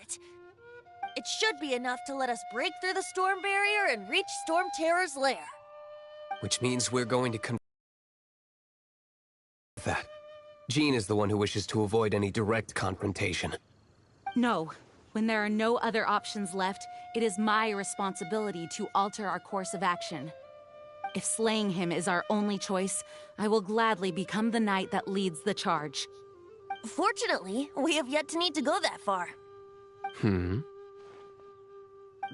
it. It should be enough to let us break through the storm barrier and reach Storm Terror's lair. Which means we're going to that. Jean is the one who wishes to avoid any direct confrontation. No. When there are no other options left, it is my responsibility to alter our course of action. If slaying him is our only choice, I will gladly become the knight that leads the charge. Fortunately, we have yet to need to go that far.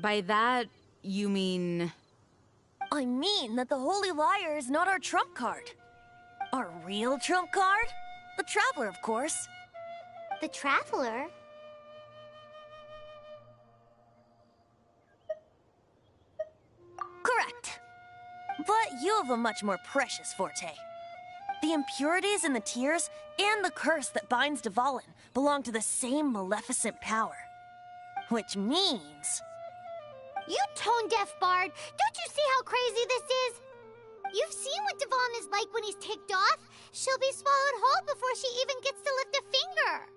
By that, you mean... I mean that the Holy Liar is not our trump card. Our real trump card? The Traveler, of course. The Traveler? Correct. But you have a much more precious forte. The impurities in the tears and the curse that binds Dvalin belong to the same maleficent power. Which means... You tone-deaf bard! Don't you see how crazy this is? You've seen what Dvalin is like when he's ticked off. She'll be swallowed whole before she even gets to lift a finger.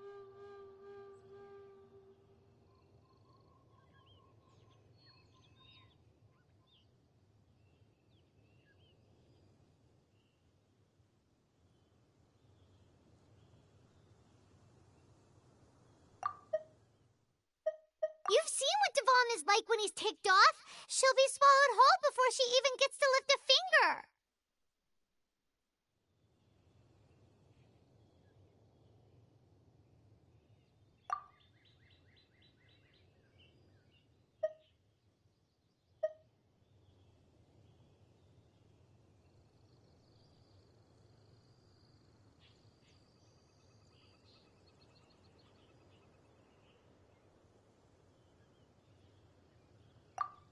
You've seen what Dvalin is like when he's ticked off. She'll be swallowed whole before she even gets to lift a finger.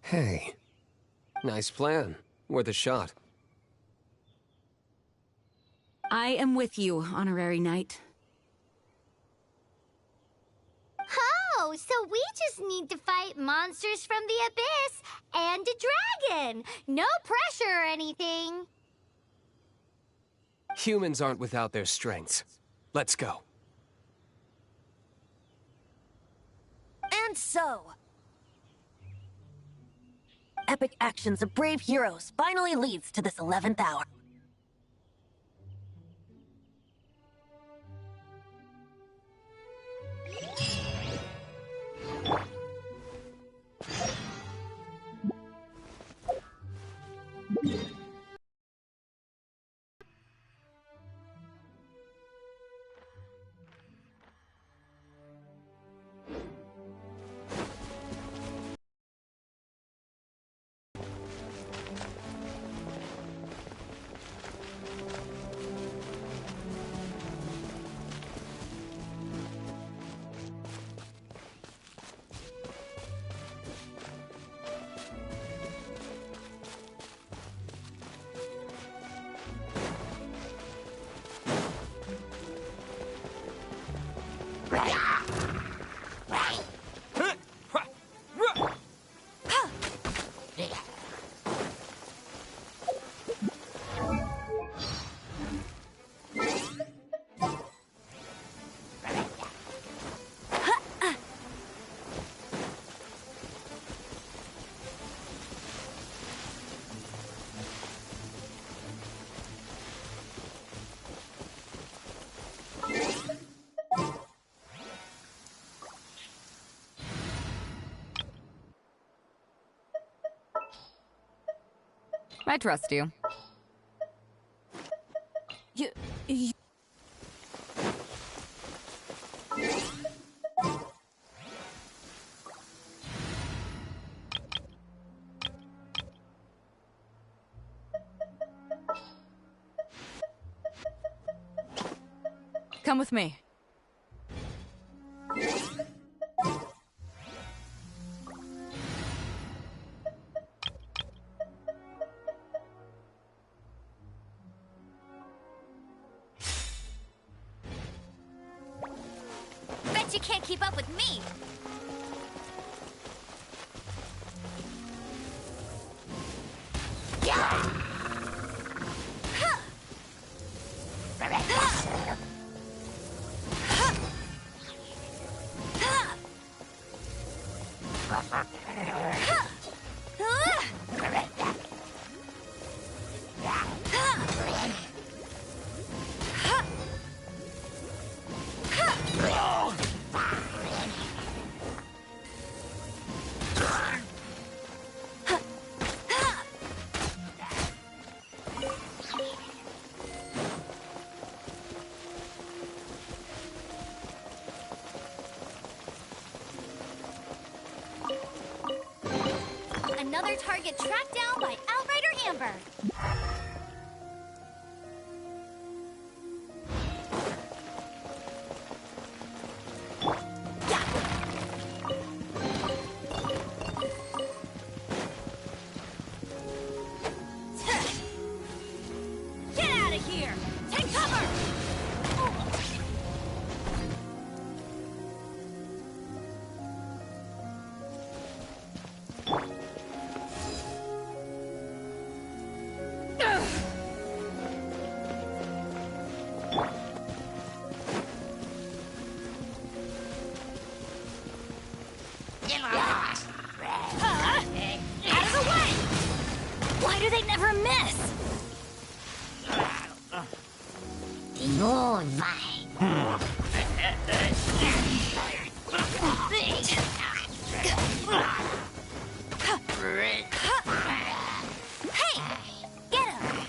Hey. Nice plan. Worth a shot. I am with you, Honorary Knight. Oh, so we just need to fight monsters from the abyss and a dragon. No pressure or anything. Humans aren't without their strengths. Let's go. And so... epic actions of brave heroes finally leads to this 11th hour. I trust you. You... Come with me. Bet you can't keep up with me. Another target tracked down by Outrider Amber. Get out of here! Take cover! Out of the way! Why do they never miss? Hey! Get him!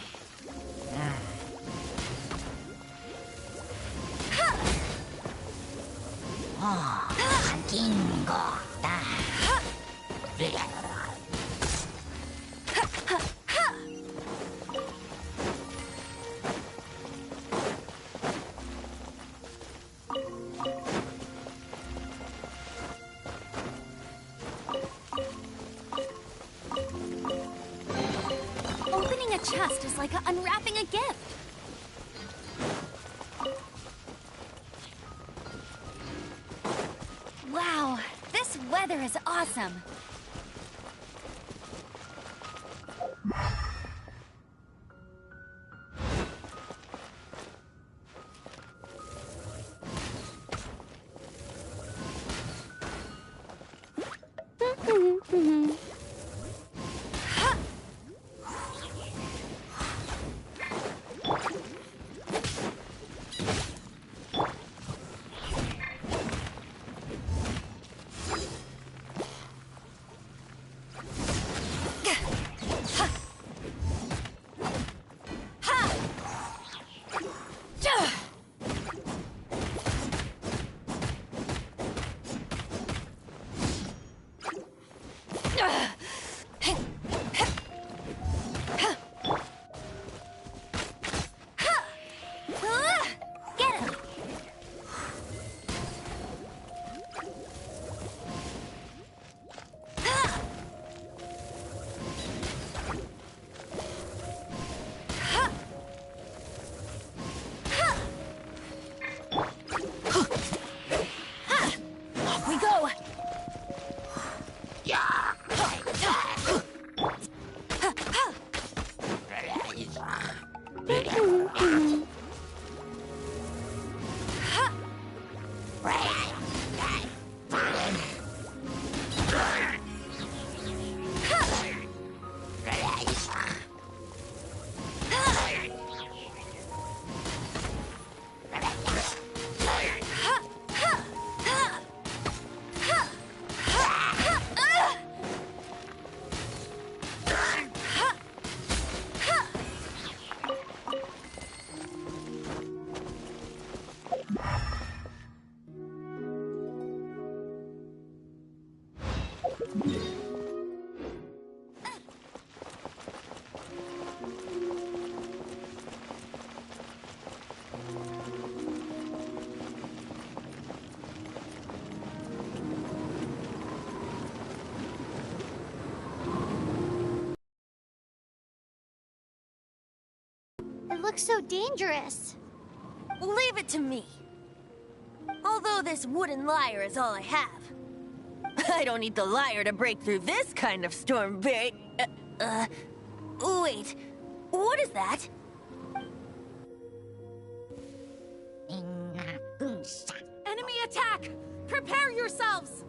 Opening a chest is like unwrapping a gift. Wow, this weather is awesome. It looks so dangerous. Leave it to me. Although this wooden lyre is all I have. I don't need the lyre to break through this kind of storm wait, what is that? Enemy attack! Prepare yourselves!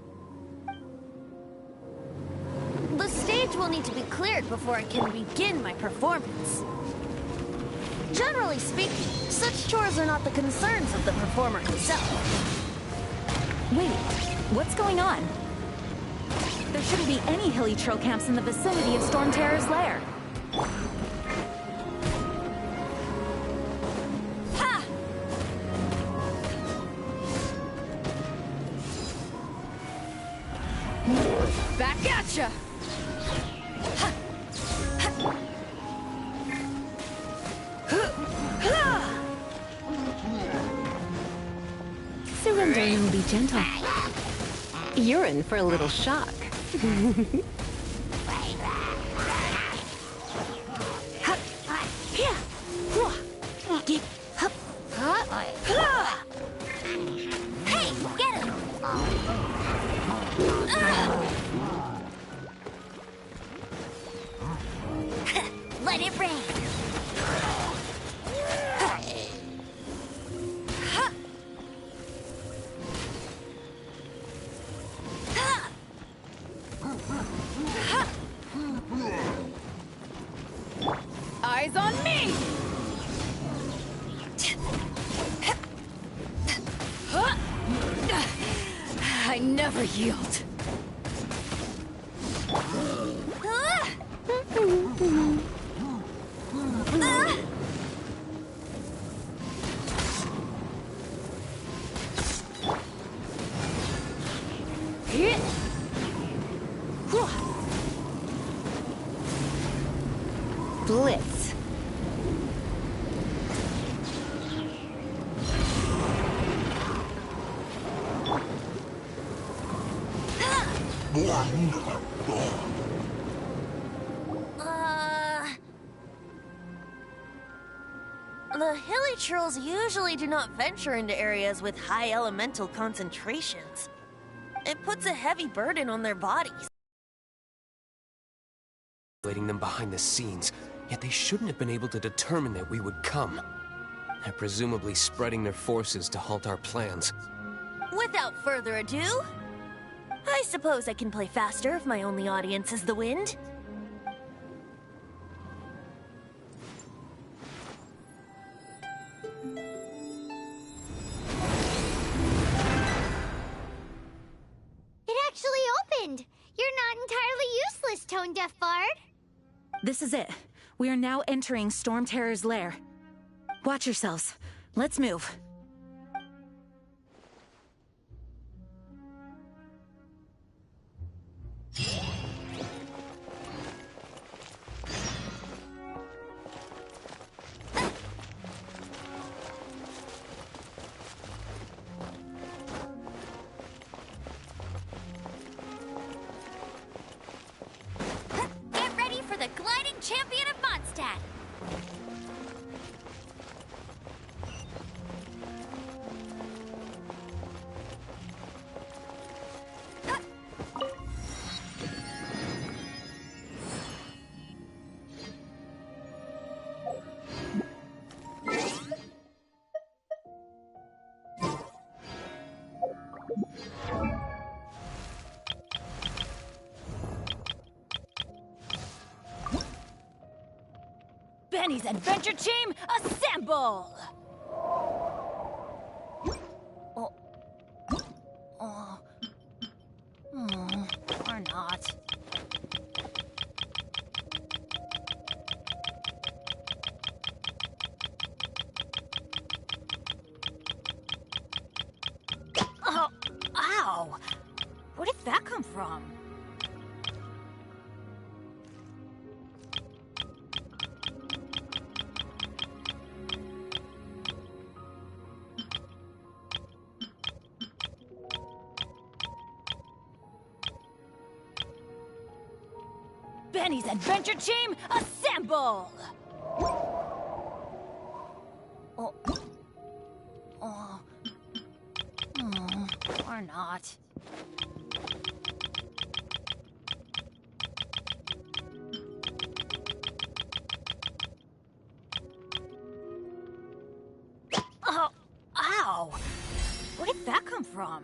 will need to be cleared before I can begin my performance. Generally speaking, such chores are not the concerns of the performer himself. Wait, what's going on? There shouldn't be any hilly trail camps in the vicinity of Storm Terror's lair. Ha! Back at ya! Surrendering will be gentle. You're in for a little shock. Hey, get him! Let it rain. Eyes on me! I never yield. Blitz. The hilly trolls usually do not venture into areas with high elemental concentrations. It puts a heavy burden on their bodies. Waiting them behind the scenes, yet they shouldn't have been able to determine that we would come. They're presumably spreading their forces to halt our plans. Without further ado, I suppose I can play faster if my only audience is the wind. It actually opened! You're not entirely useless, Tone Deaf Bard. This is it. We are now entering Storm Terror's lair. Watch yourselves. Let's move. Get ready for the gliding champion of Mondstadt. Benny's adventure team, assemble! Or not. Oh, ow! Where did that come from? Benny's adventure team, assemble! Or not. Oh, ow! Where did that come from?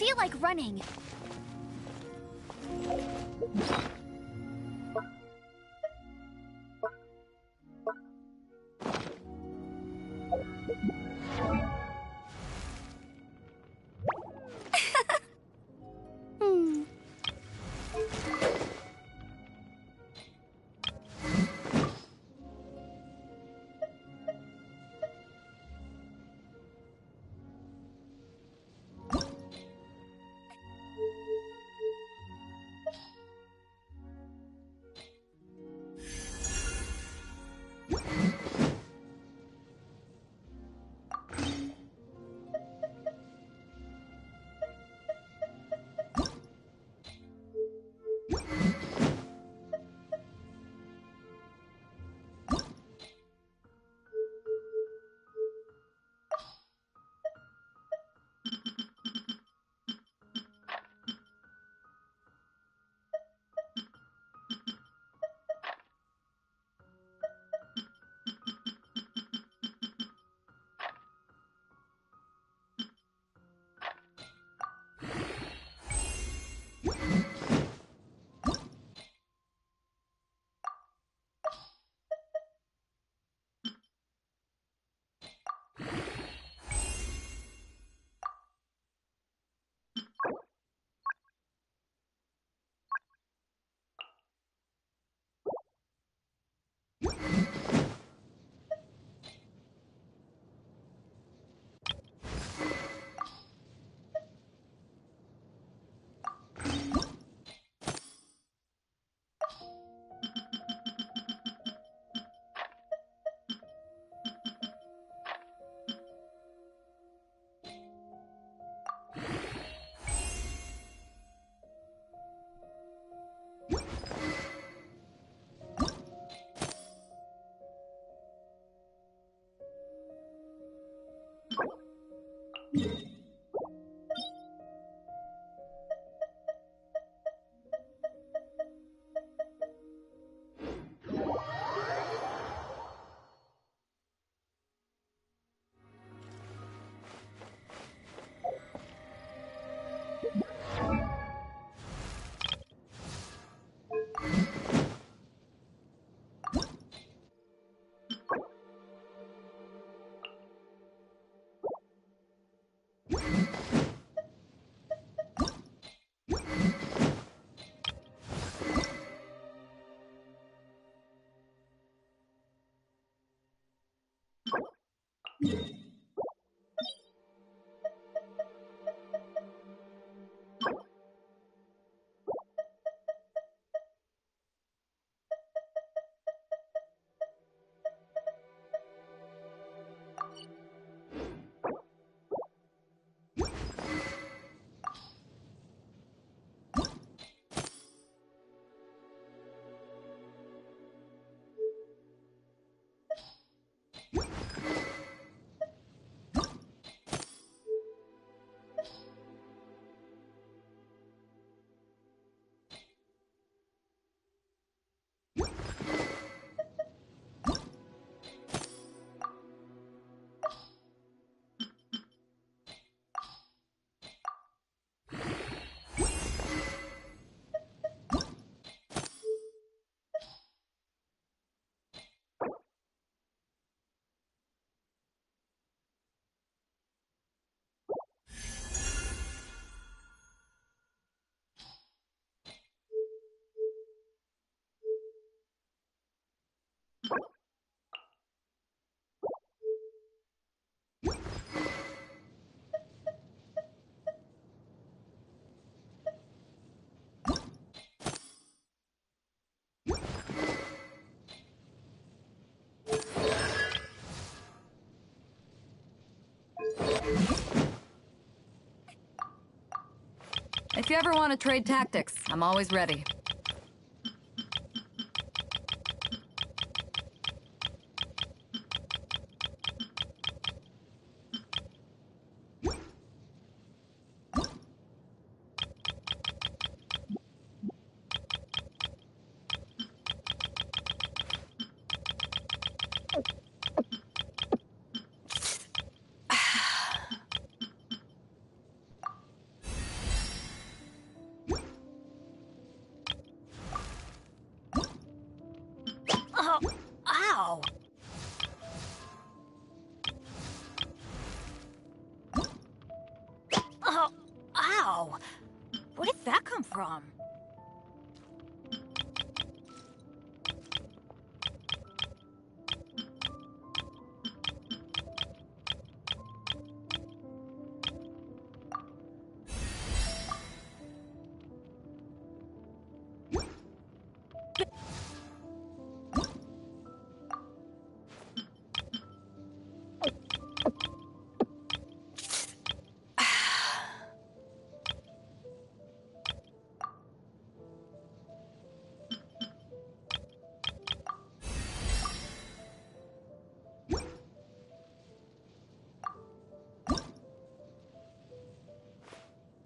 feel like running. If you ever want to trade tactics, I'm always ready. Oh, ow! Oh, ow! Where did that come from?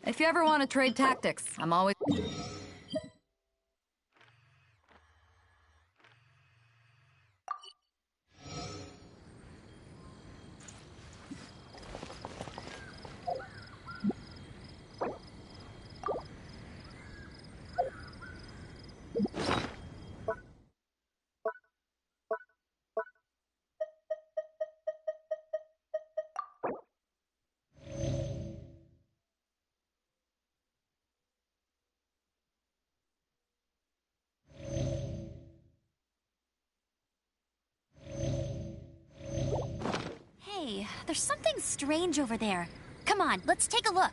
If you ever want to trade tactics, I'm always... Hey, there's something strange over there. Come on, let's take a look.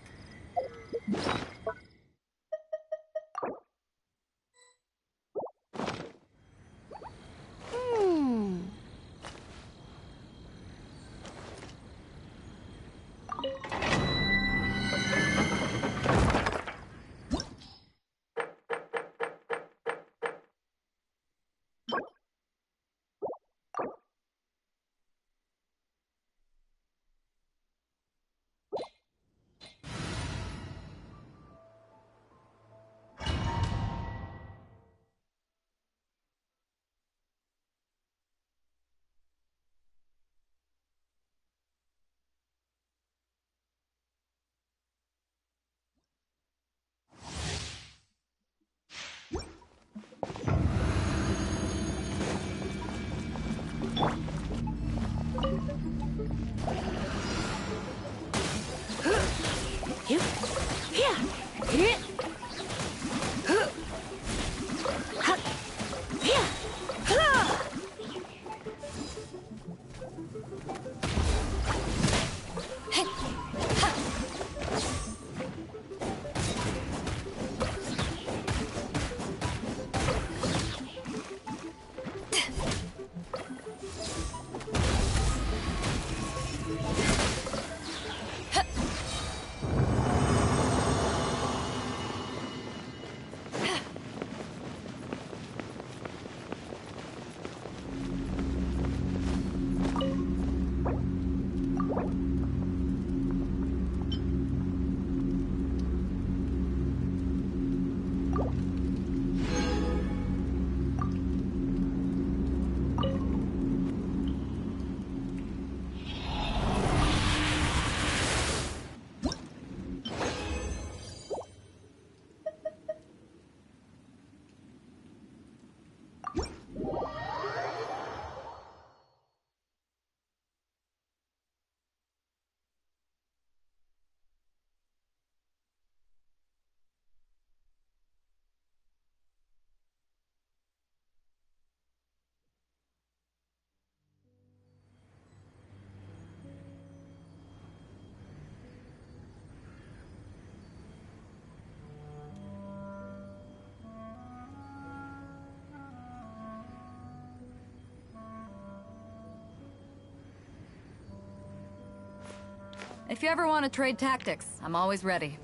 If you ever want to trade tactics, I'm always ready.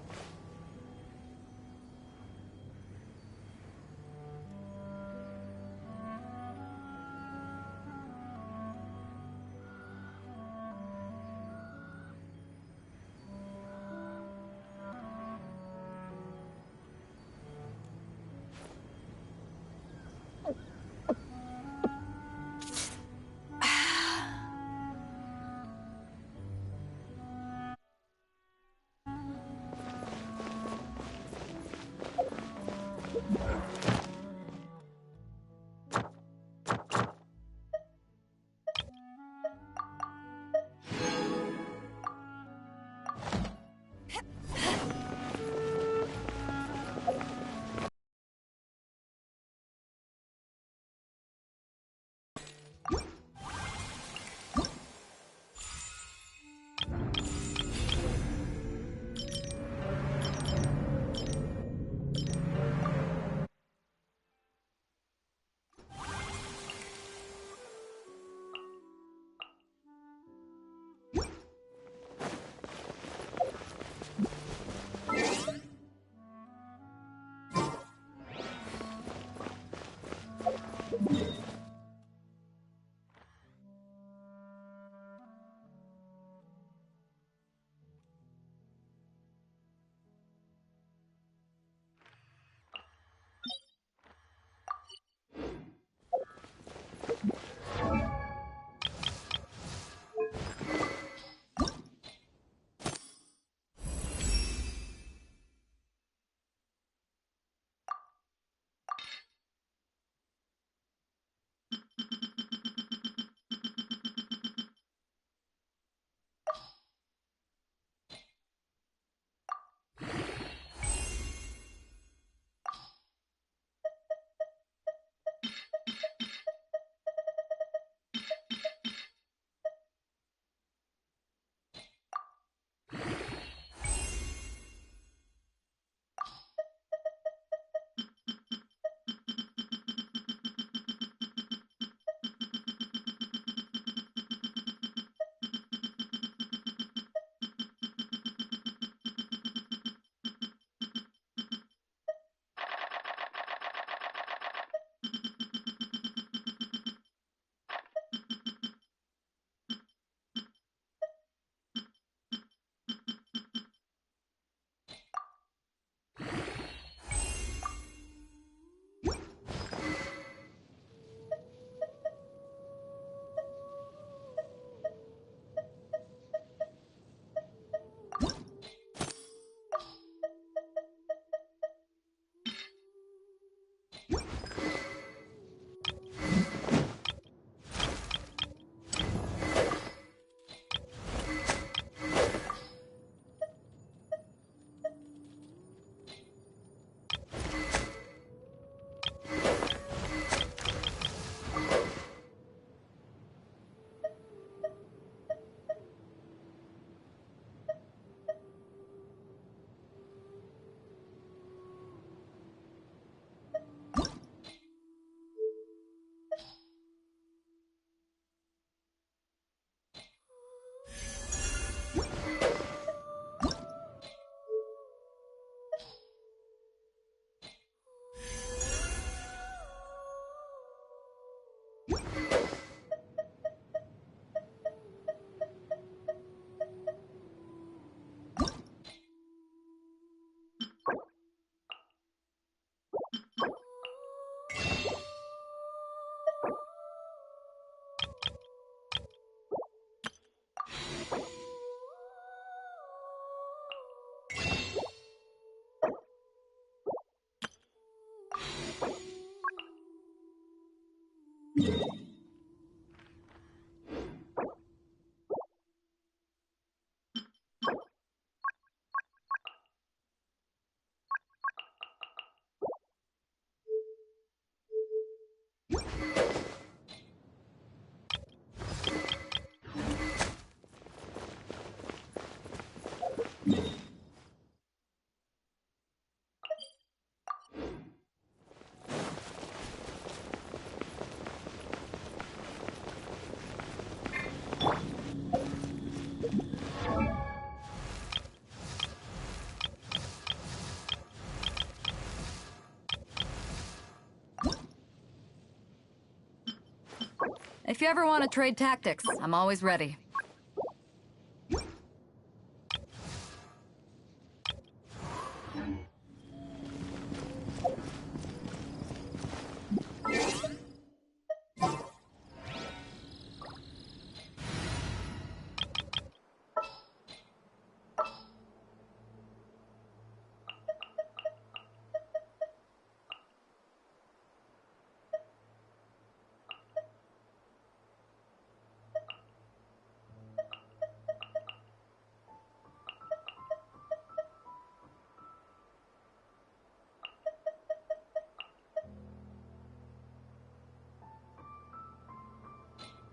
If you ever want to trade tactics, I'm always ready.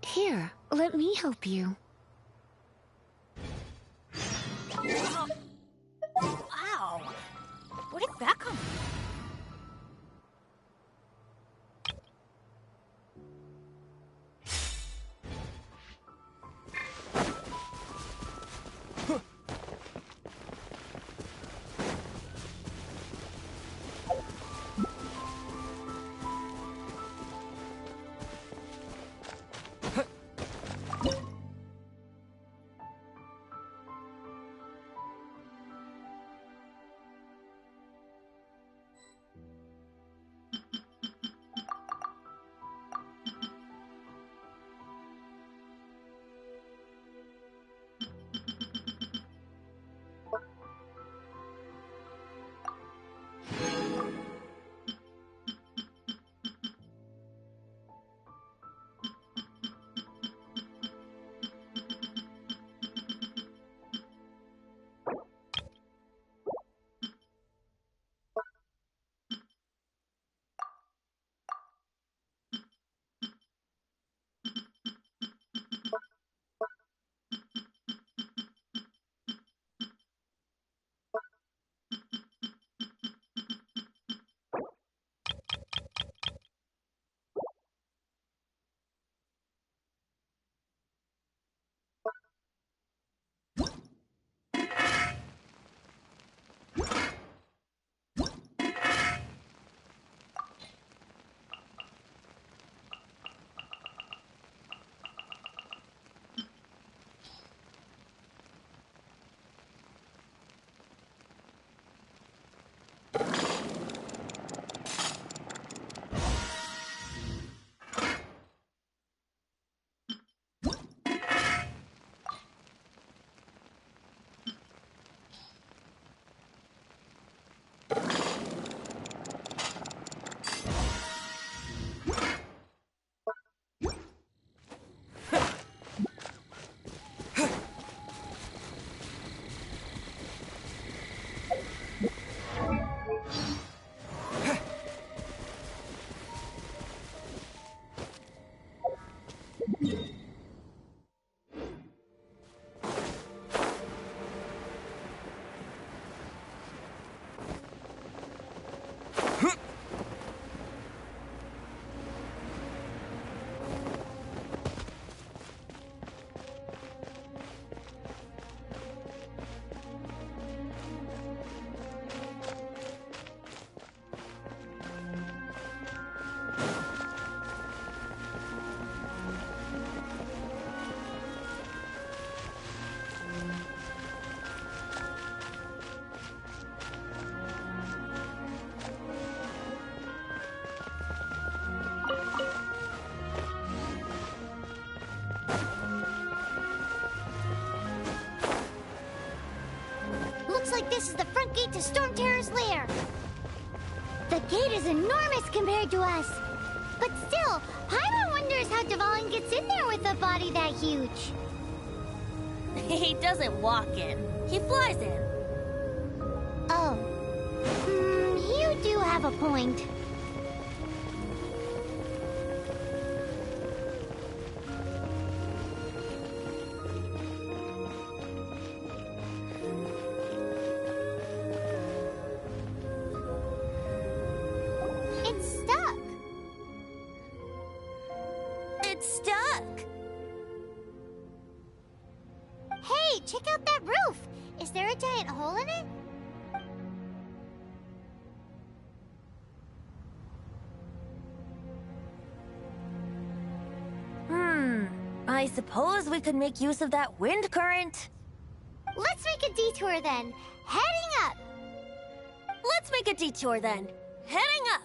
Here, let me help you. Ow! Where did that come from? Looks like this is the front gate to Storm Terror's lair. The gate is enormous compared to us. But still, Paimon wonders how Dvalin gets in there with a body that huge. He doesn't walk in. He flies in. Oh. You do have a point. It's stuck. It's stuck. Hey, check out that roof. Is there a giant hole in it? I suppose we could make use of that wind current. Let's make a detour then. Heading up. Let's make a detour then. Heading up.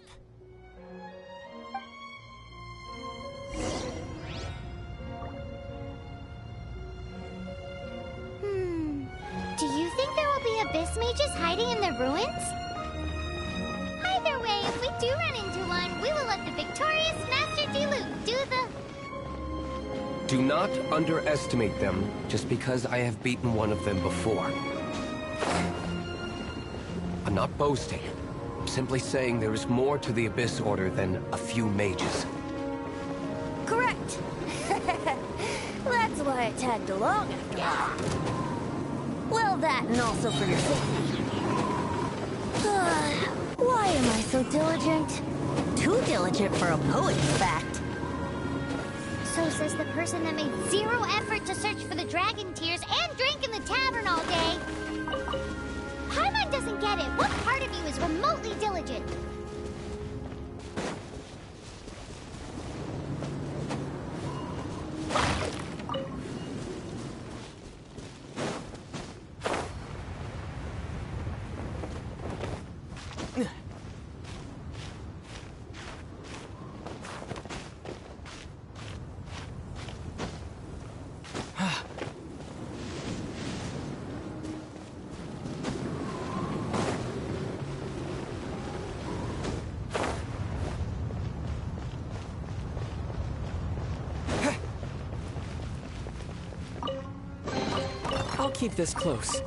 Do you think there will be abyss mages hiding in the ruins? Either way, if we do run into one, we will let the victorious Master Diluc do the... Do not underestimate them just because I have beaten one of them before. I'm not boasting. I'm simply saying there is more to the Abyss Order than a few mages. Correct. That's why I tagged along after all. Well, that and also for your safety. Why am I so diligent? Too diligent for a poet, in fact. So says the person that made zero effort to search for the dragon tears and drink in the tavern all day. Paimon doesn't get it. What part of you is remotely diligent? I'll keep this close.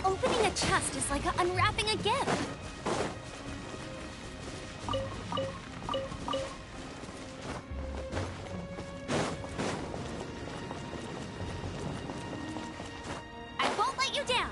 Opening a chest is like unwrapping a gift. I won't let you down.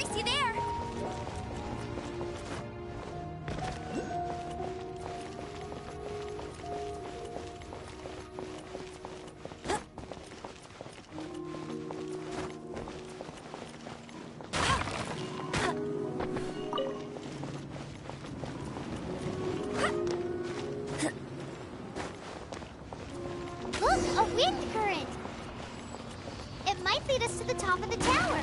see there. Look, a wind current. It might lead us to the top of the tower.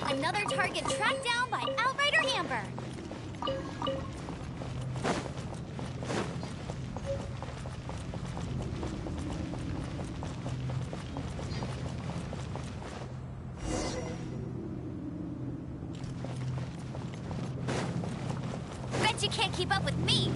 Another target tracked down by Outrider Amber. Bet you can't keep up with me.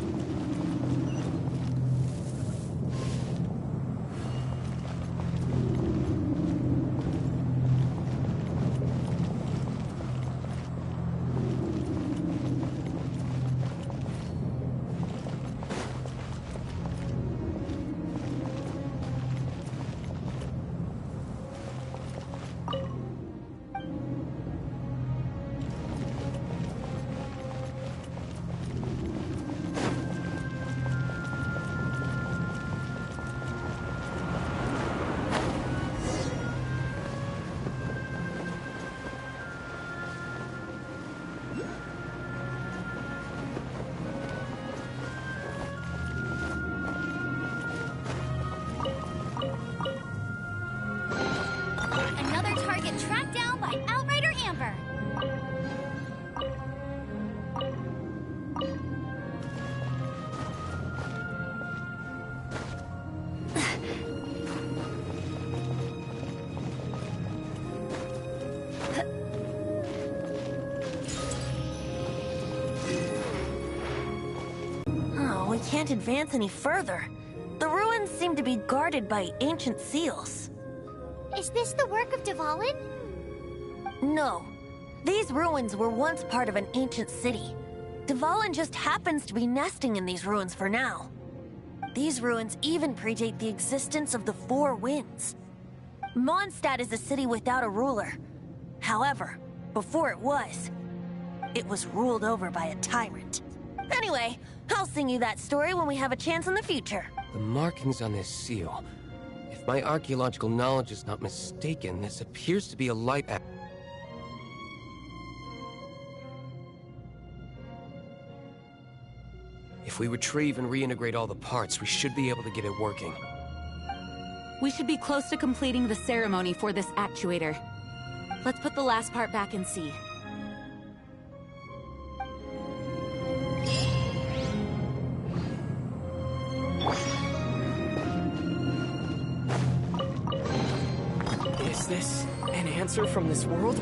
Another target tracked down by Outrider Amber. Oh, we can't advance any further. The ruins seem to be guarded by ancient seals. Is this the work of Dvalin? No. These ruins were once part of an ancient city. Dvalin just happens to be nesting in these ruins for now. These ruins even predate the existence of the Four Winds. Mondstadt is a city without a ruler. However, before it was ruled over by a tyrant. Anyway, I'll sing you that story when we have a chance in the future. The markings on this seal. If my archaeological knowledge is not mistaken, this appears to be a light. If we retrieve and reintegrate all the parts, we should be able to get it working. We should be close to completing the ceremony for this actuator. Let's put the last part back and see. Is this an answer from this world?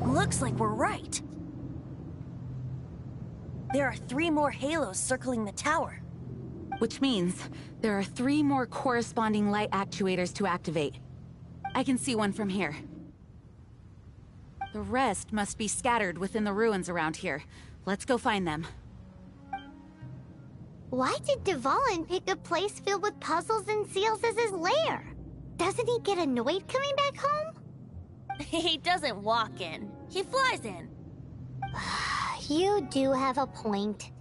Looks like we're right. There are 3 more halos circling the tower. Which means there are 3 more corresponding light actuators to activate. I can see one from here. The rest must be scattered within the ruins around here. Let's go find them. Why did Dvalin pick a place filled with puzzles and seals as his lair? Doesn't he get annoyed coming back home? He doesn't walk in. He flies in. You do have a point.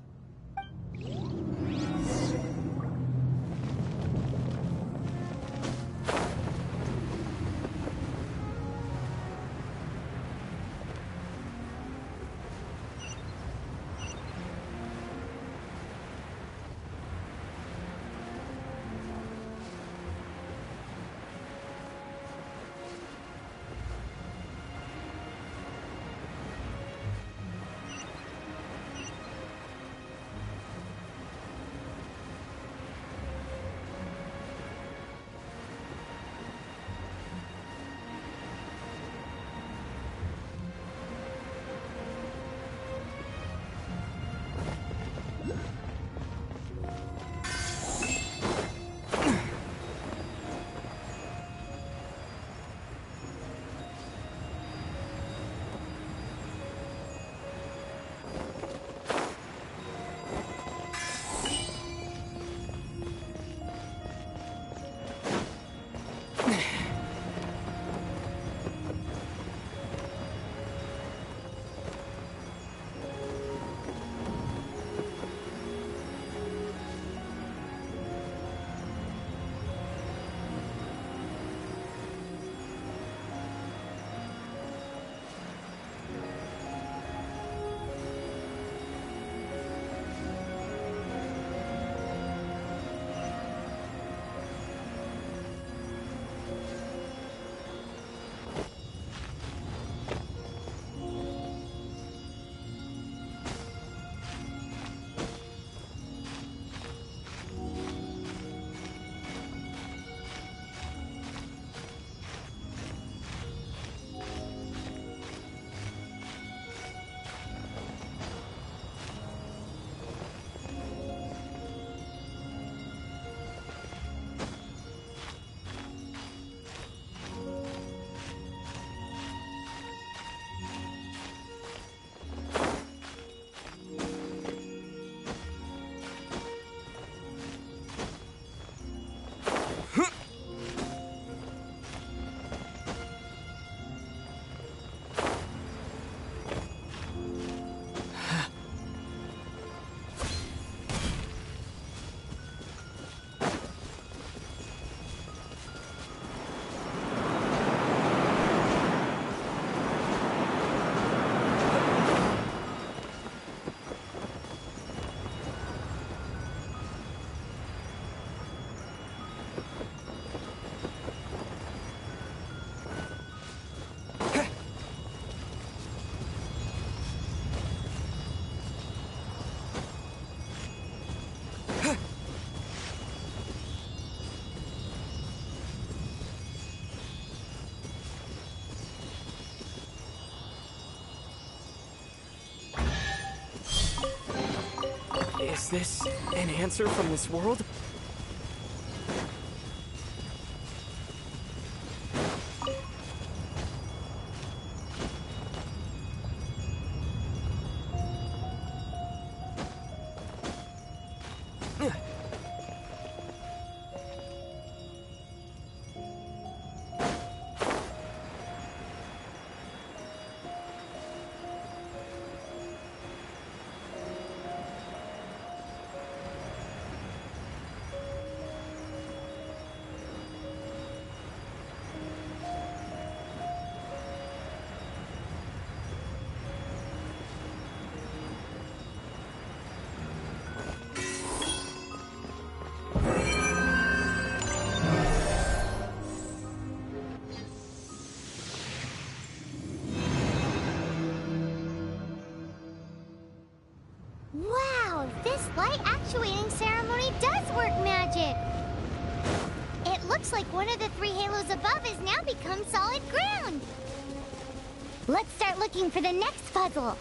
Is this an answer from this world? magic. It looks like one of the 3 halos above has now become solid ground. Let's start looking for the next puzzle.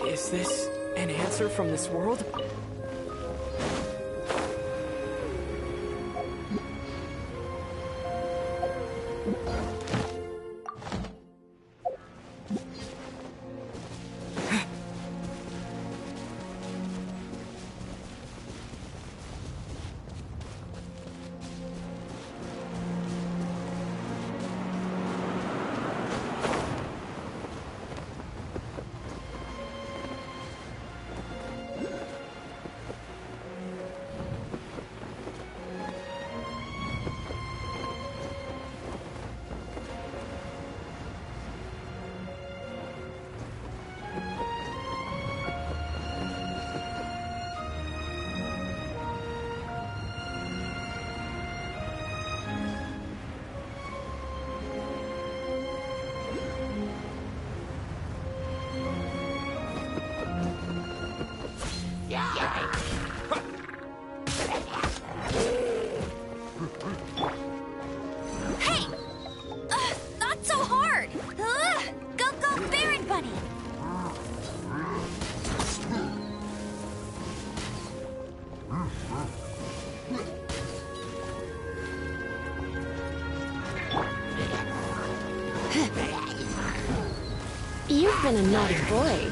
Is this an answer from this world? Not so hard! Go, go, Baron Bunny! You've been a naughty boy.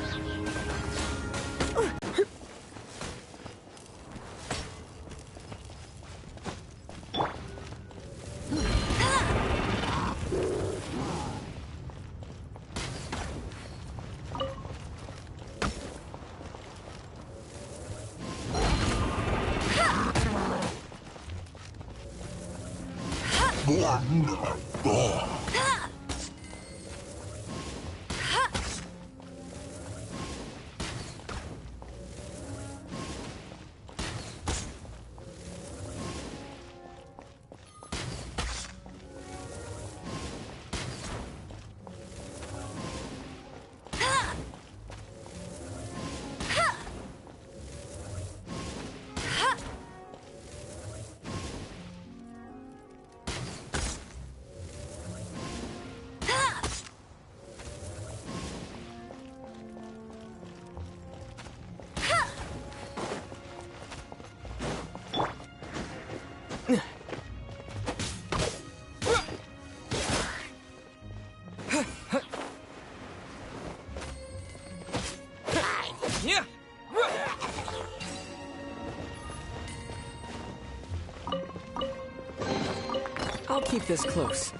I'll keep this close.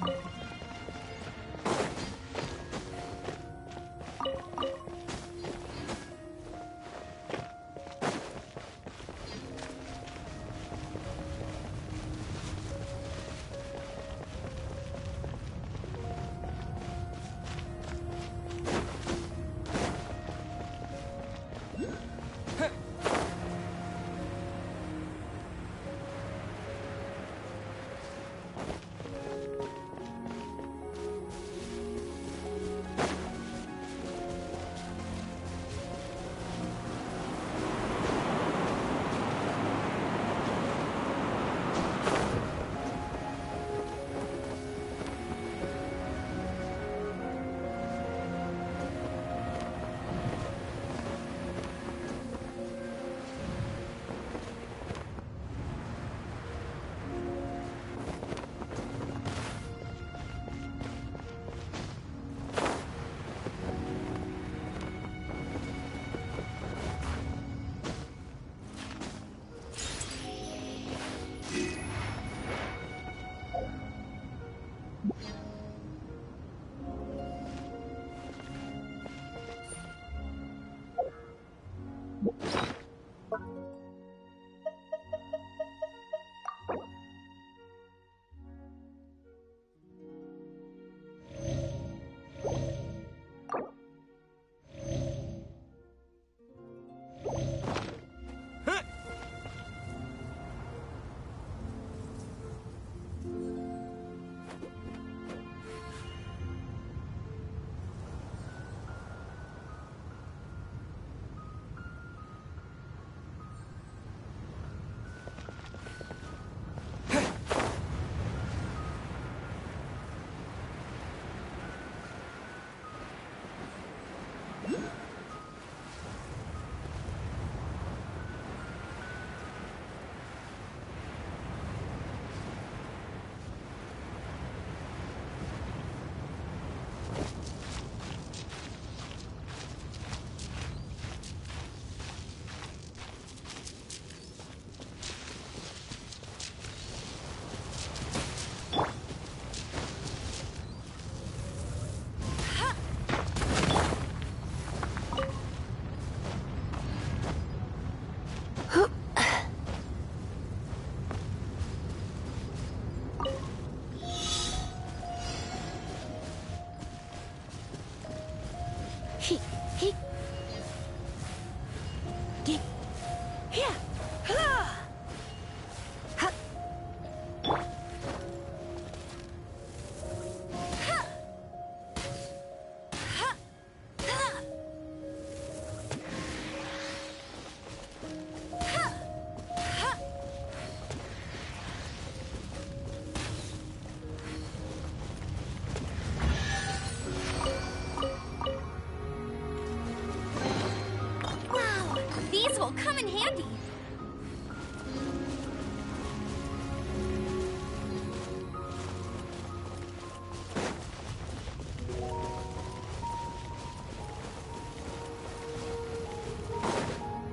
come in handy.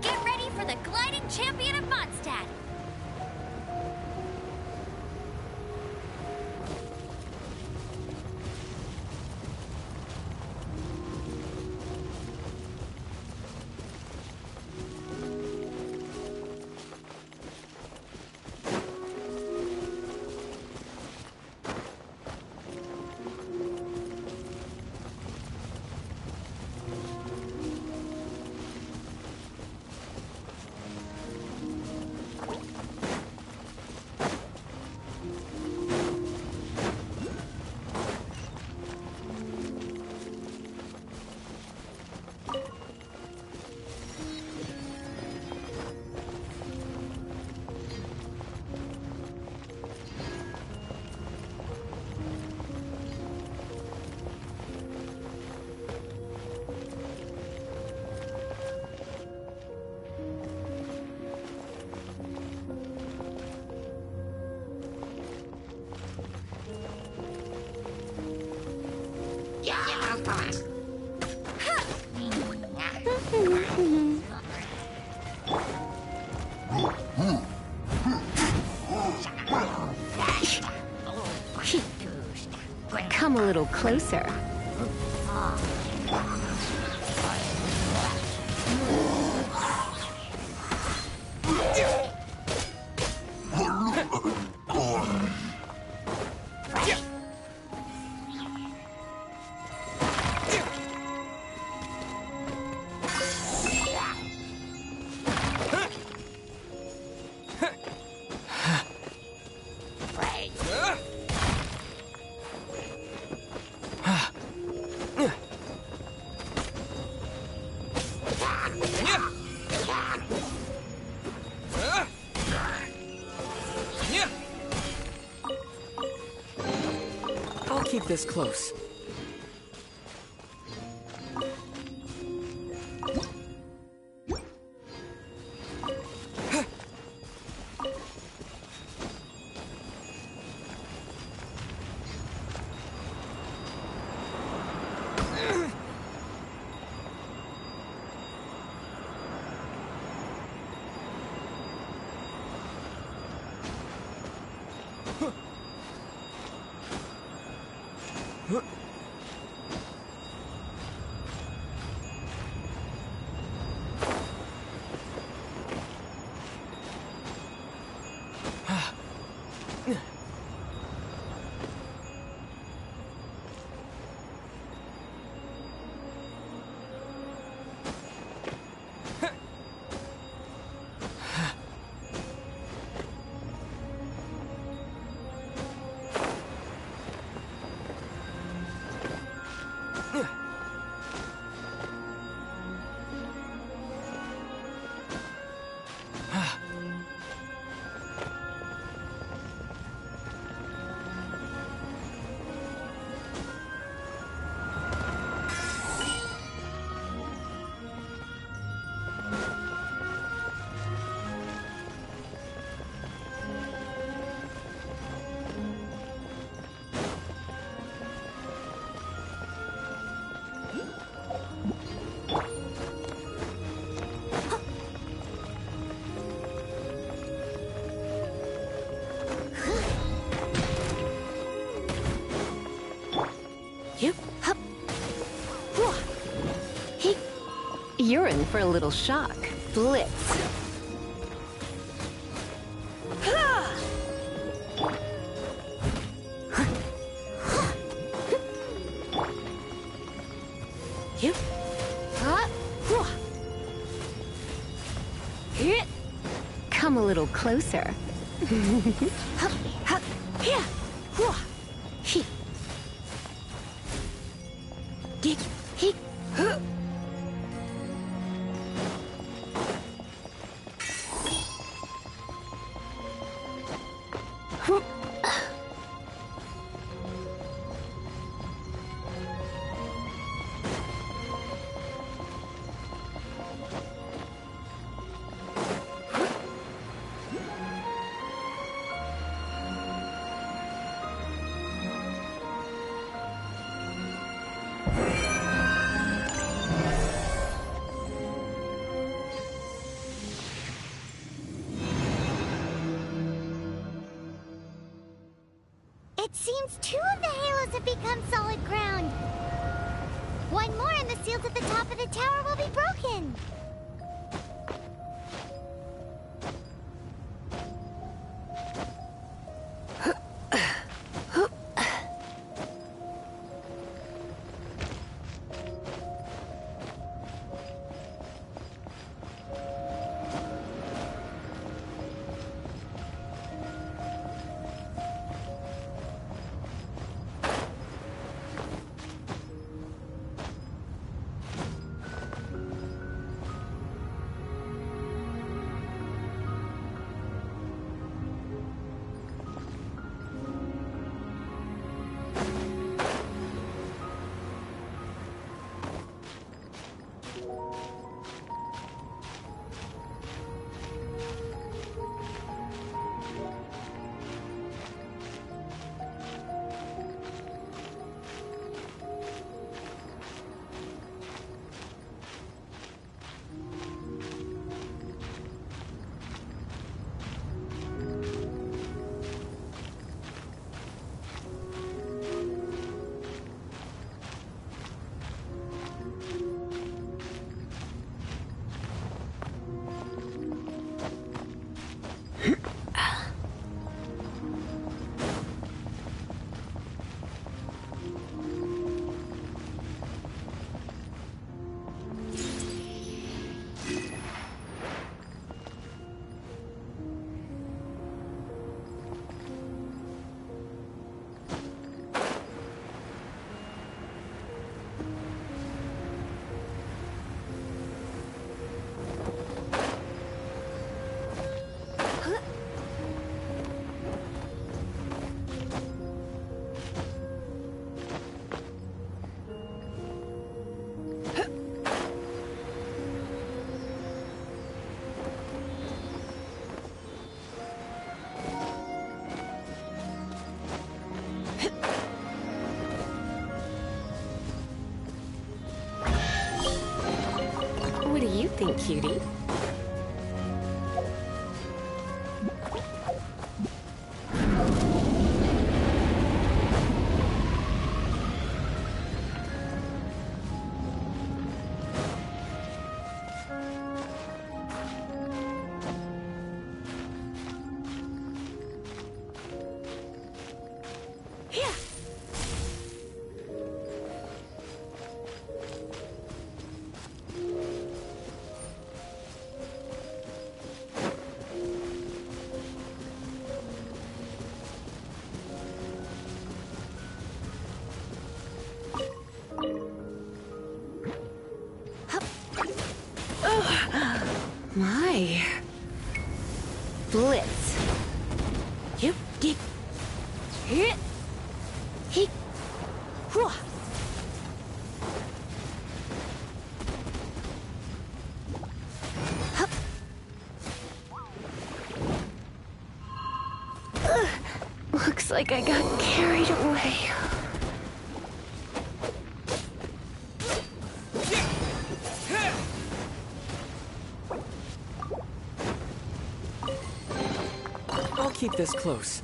Get ready for the gliding champion of Mondstadt. Come a little closer. I'll keep this close. You're in for a little shock. Blitz. Come a little closer. It seems 2 of the halos have become solid ground. 1 more and the seals at the top of the tower will be broken. What do you think, cutie? My. Blitz. Yep, dip. Hit. Hit. Hua. Hup. Looks like I got carried away. I'll keep this close.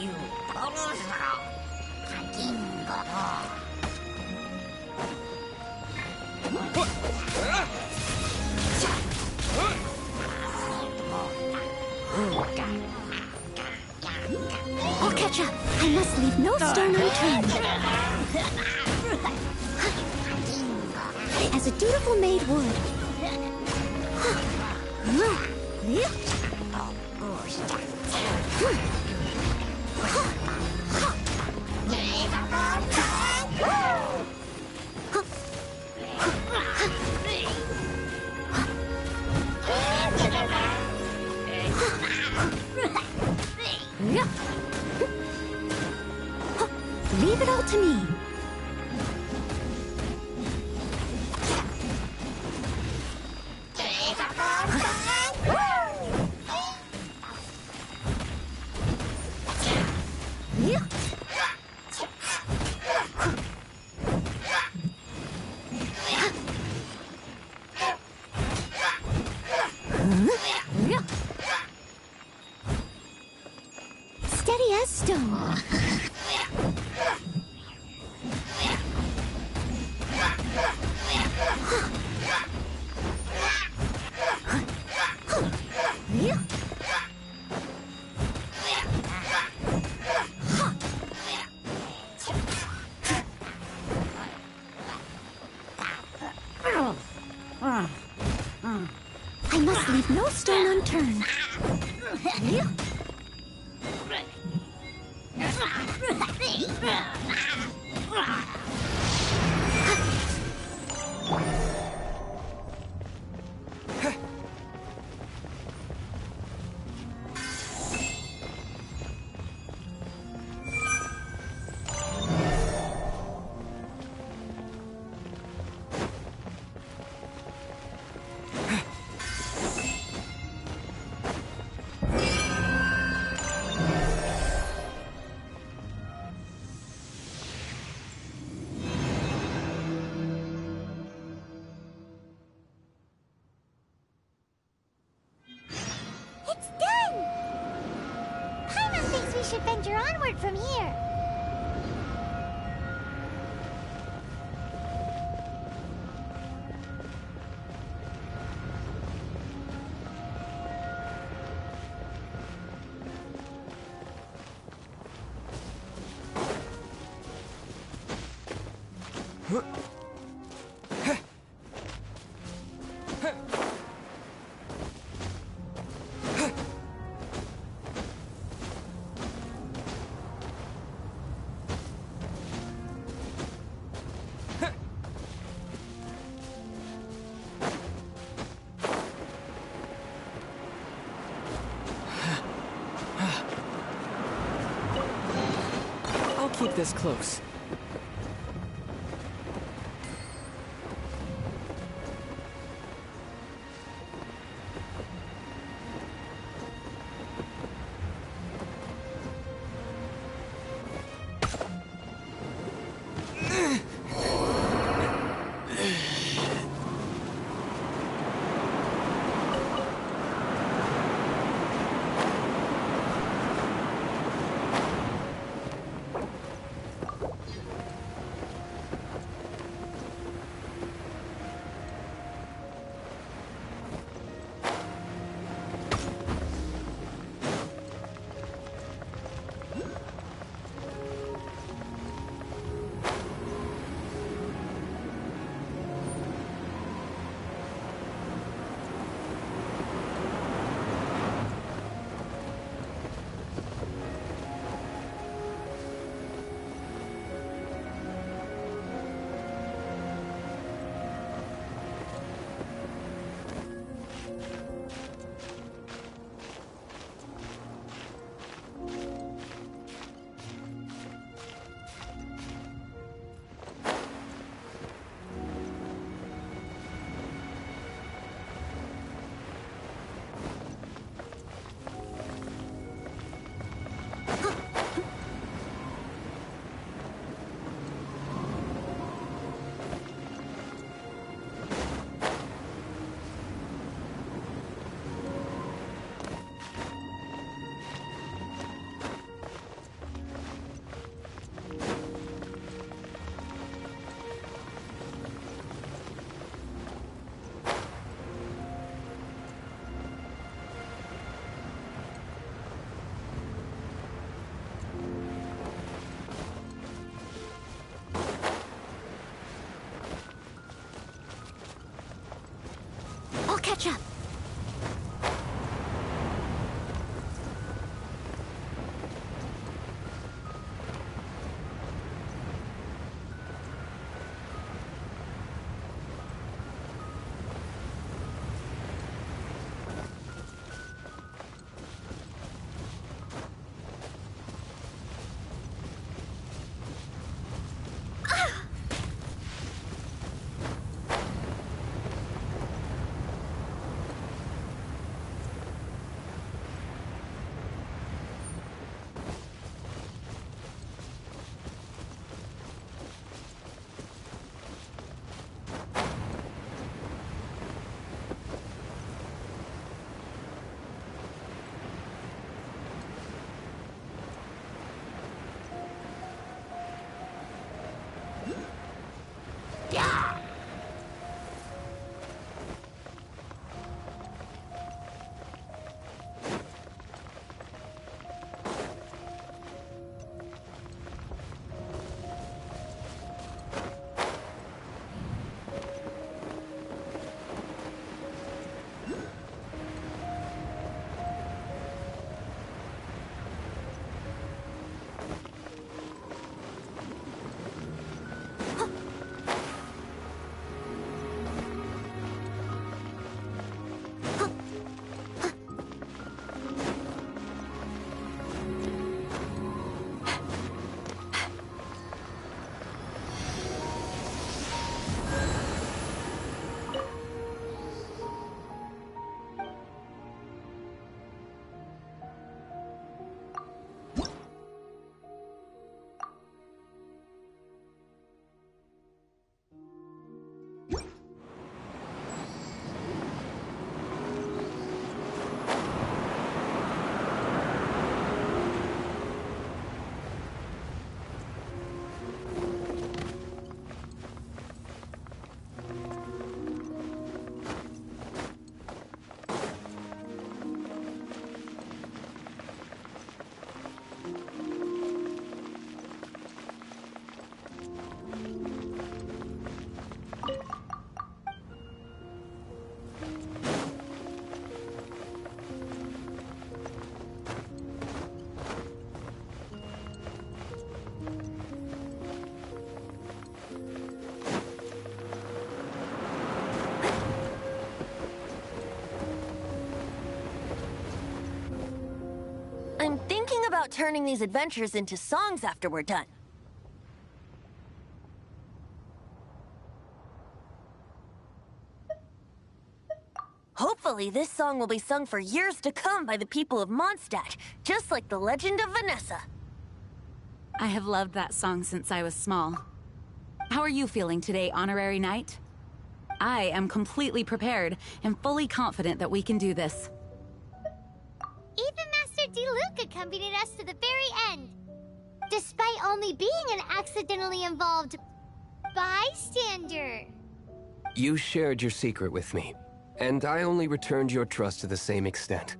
I'll catch up. I must leave no stone unturned. As a dutiful maid would. Leave it all to me. Steady as stone. I must leave no stone unturned. It's done! Paimon thinks we should venture onward from here. I'll keep this close. I'm thinking about turning these adventures into songs after we're done. Hopefully, this song will be sung for years to come by the people of Mondstadt, just like the legend of Vanessa. I have loved that song since I was small. How are you feeling today, Honorary Knight? I am completely prepared and fully confident that we can do this. Even Master D-Luke accompanied us to the very end, despite only being an accidentally involved bystander. You shared your secret with me, and I only returned your trust to the same extent.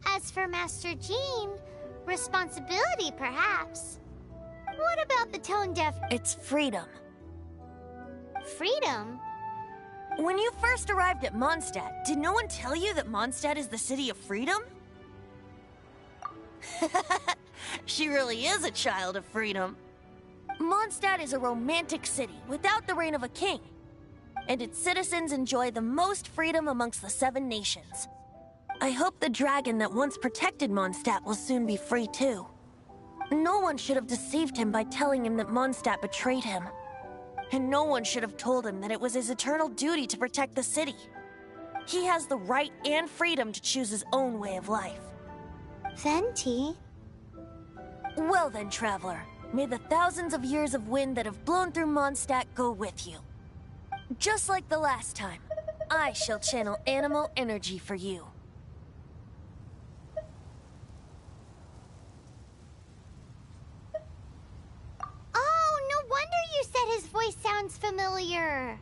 As for Master Jean, responsibility perhaps. What about the tone-deaf It's freedom. freedom? When you first arrived at Mondstadt, did no one tell you that Mondstadt is the city of freedom? She really is a child of freedom. Mondstadt is a romantic city without the reign of a king, and its citizens enjoy the most freedom amongst the 7 nations. I hope the dragon that once protected Mondstadt will soon be free too. No one should have deceived him by telling him that Mondstadt betrayed him. And no one should have told him that it was his eternal duty to protect the city. He has the right and freedom to choose his own way of life. Venti? Well then, traveler, may the thousands of years of wind that have blown through Mondstadt go with you. Just like the last time, I shall channel animal energy for you. Oh, no wonder you said his voice sounds familiar.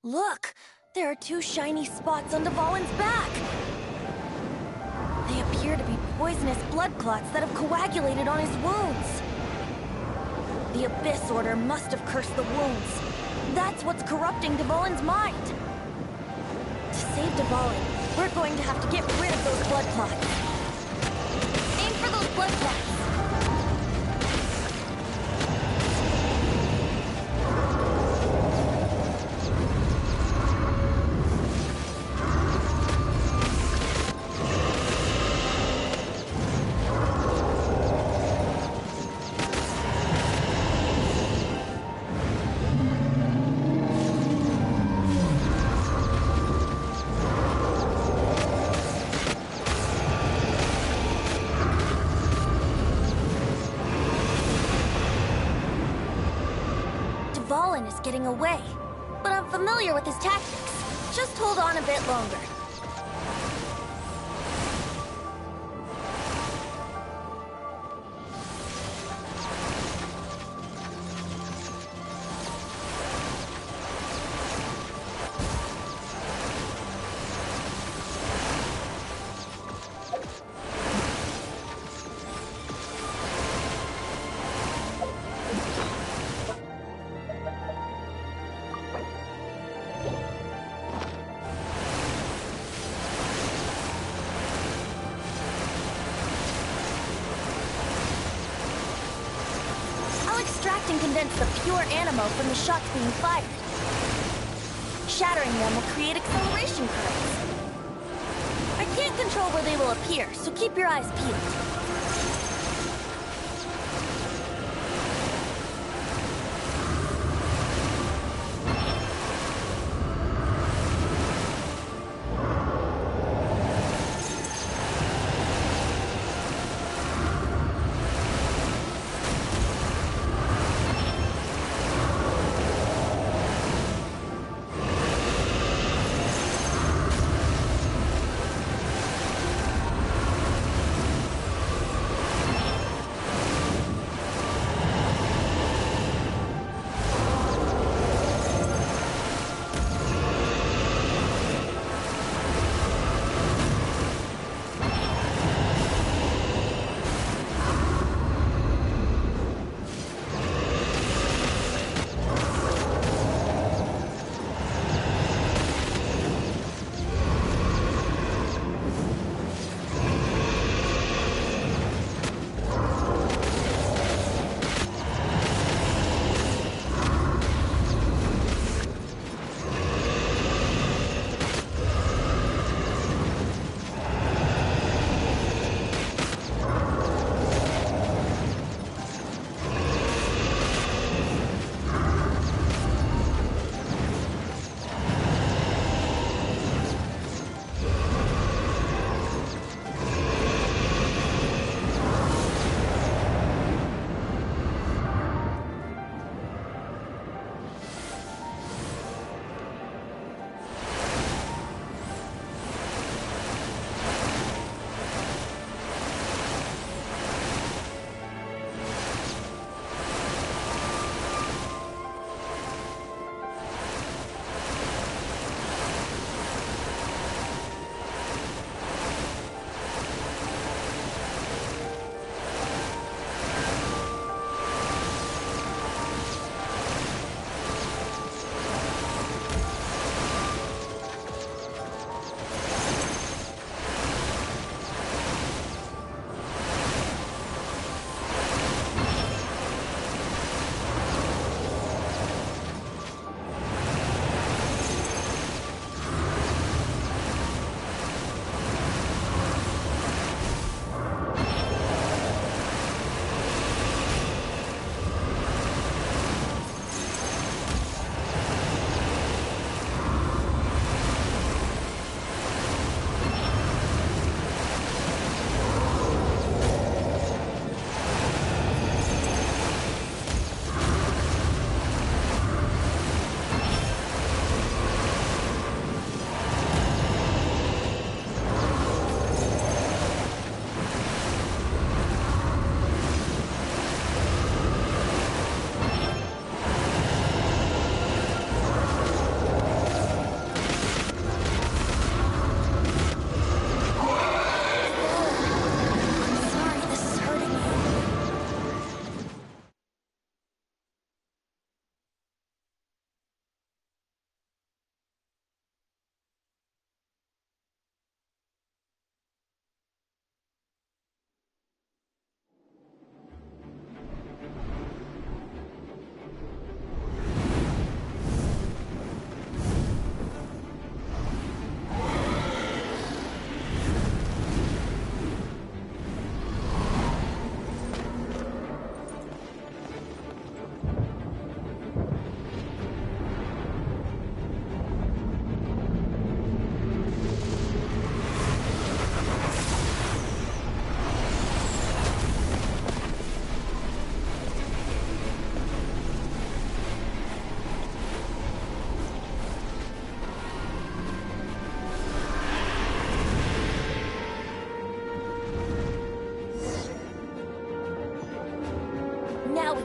Look! There are 2 shiny spots on Dvalin's back! They appear to be poisonous blood clots that have coagulated on his wounds. The Abyss Order must have cursed the wounds. That's what's corrupting Dvalin's mind. To save Dvalin, we're going to have to get rid of those blood clots. Aim for those blood clots. Dvalin is getting away, but I'm familiar with his tactics. Just hold on a bit longer. Extract and condense the pure animo from the shots being fired. Shattering them will create acceleration currents. I can't control where they will appear, so keep your eyes peeled.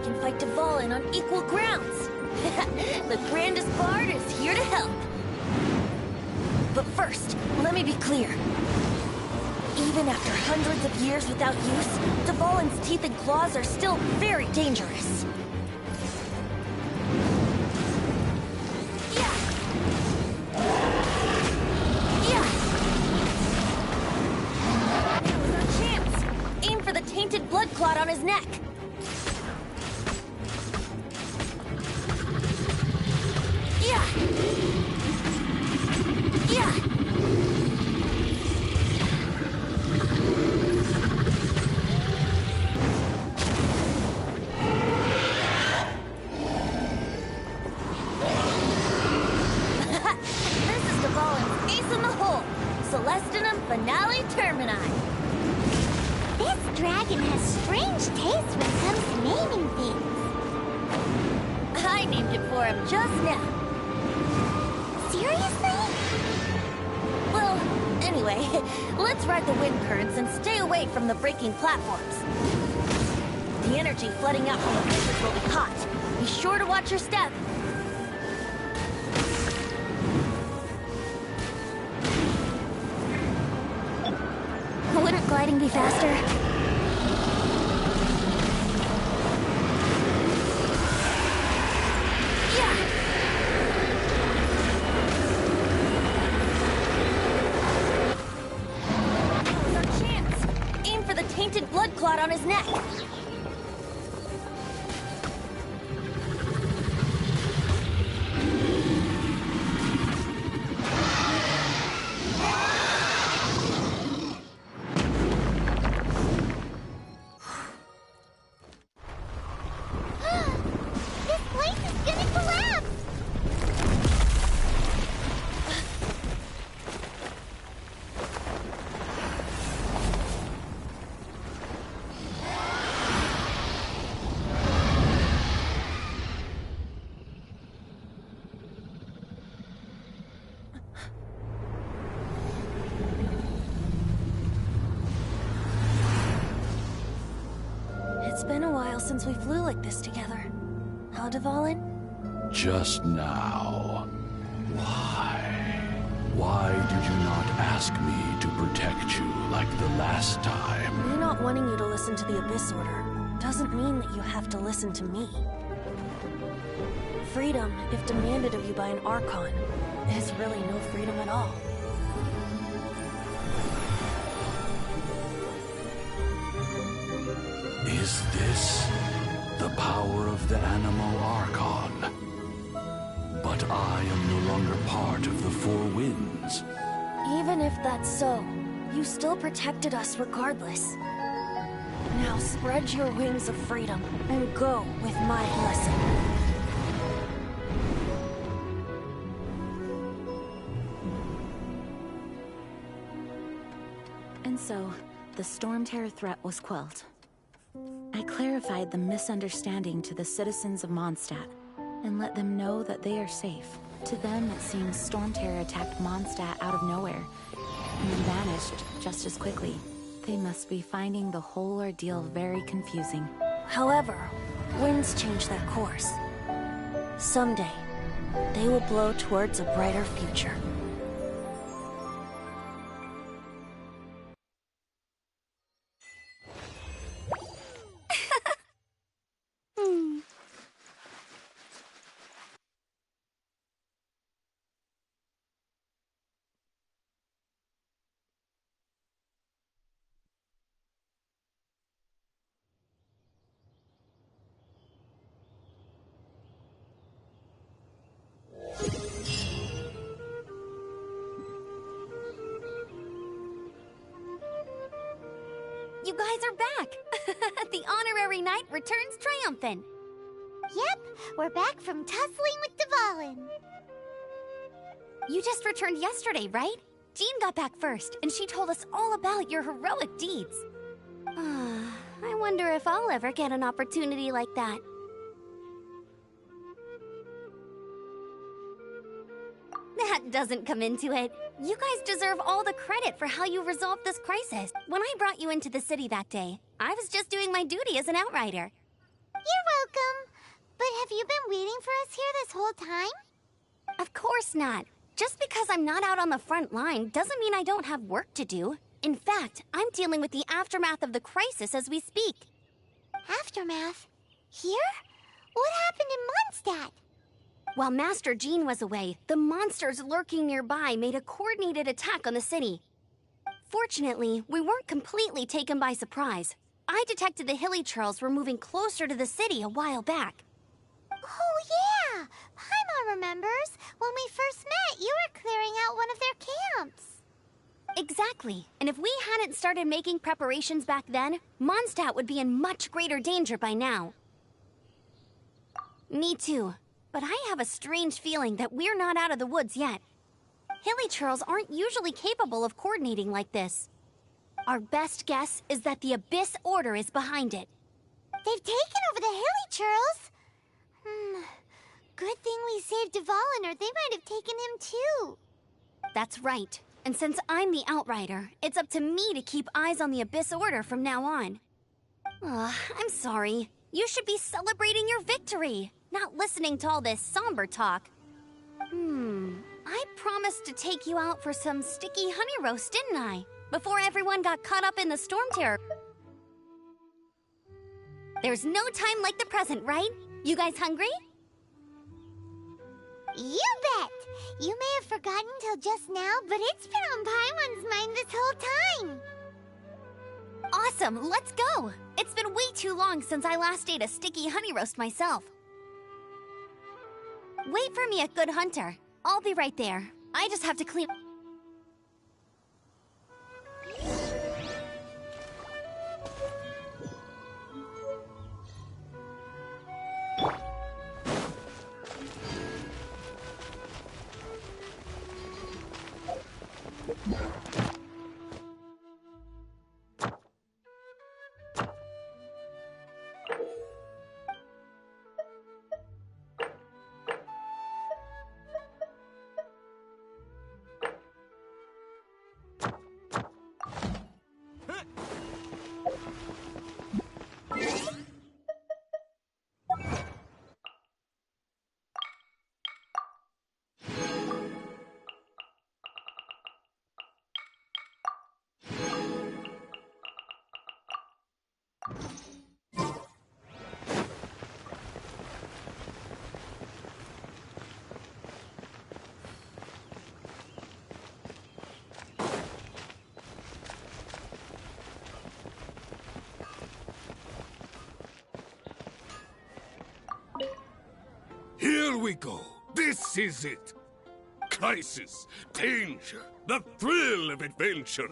can fight Dvalin on equal grounds. The grandest bard is here to help. But first, let me be clear. Even after hundreds of years without use, Dvalin's teeth and claws are still very dangerous. Yeah! Yeah! Now's our chance! Aim for the tainted blood clot on his neck. Yeah! Yeah! This is Dvalin's ace in the hole. Celestinum Finale Termini. This dragon has strange taste when it comes to naming things. I named it for him just now. Seriously? Well, anyway, let's ride the wind currents and stay away from the breaking platforms. The energy flooding out from the fissures will be hot. Be sure to watch your step. Wouldn't gliding be faster? Yeah! Now's our chance! Aim for the tainted blood clot on his neck. This place is gonna collapse! It's been a while since we flew like this together. How, Dvalin? Just now. Why? Why did you not ask me to protect you like the last time? Me not wanting you to listen to the Abyss Order doesn't mean that you have to listen to me. Freedom, if demanded of you by an Archon, is really no freedom at all. Is this the power of the Animo Archon? But I am no longer part of the Four Winds. Even if that's so, you still protected us regardless. Now spread your wings of freedom and go with my blessing. And so, the Storm Terror threat was quelled. I clarified the misunderstanding to the citizens of Mondstadt, and let them know that they are safe. To them, it seems Storm Terror attacked Mondstadt out of nowhere, and then vanished just as quickly. They must be finding the whole ordeal very confusing. However, winds change their course. Someday, they will blow towards a brighter future. You guys are back! The honorary knight returns triumphant. Yep, we're back from tussling with Dvalin. You just returned yesterday, right? Jean got back first, and she told us all about your heroic deeds. I wonder if I'll ever get an opportunity like that. That doesn't come into it. You guys deserve all the credit for how you resolved this crisis. When I brought you into the city that day, I was just doing my duty as an outrider. You're welcome. But have you been waiting for us here this whole time? Of course not. Just because I'm not out on the front line doesn't mean I don't have work to do. In fact, I'm dealing with the aftermath of the crisis as we speak. Aftermath? Here? What happened in Mondstadt? While Master Jean was away, the monsters lurking nearby made a coordinated attack on the city. Fortunately, we weren't completely taken by surprise. I detected the Hilly Churls were moving closer to the city a while back. Oh, yeah! Paimon remembers. When we first met, you were clearing out one of their camps. Exactly. And if we hadn't started making preparations back then, Mondstadt would be in much greater danger by now. Me too. But I have a strange feeling that we're not out of the woods yet. Hilly Churls aren't usually capable of coordinating like this. Our best guess is that the Abyss Order is behind it. They've taken over the Hilly Churls? Good thing we saved Dvalin, or they might have taken him too. That's right. And since I'm the Outrider, it's up to me to keep eyes on the Abyss Order from now on. I'm sorry. You should be celebrating your victory, not listening to all this somber talk. I promised to take you out for some sticky honey roast, didn't I? Before everyone got caught up in the storm terror. There's no time like the present, right? You guys hungry? You bet! You may have forgotten till just now, but it's been on Paimon's mind this whole time. Awesome, let's go! It's been way too long since I last ate a sticky honey roast myself. Wait for me at Good Hunter. I'll be right there. I just have to clean... Here we go. This is it. Crisis, danger, the thrill of adventure.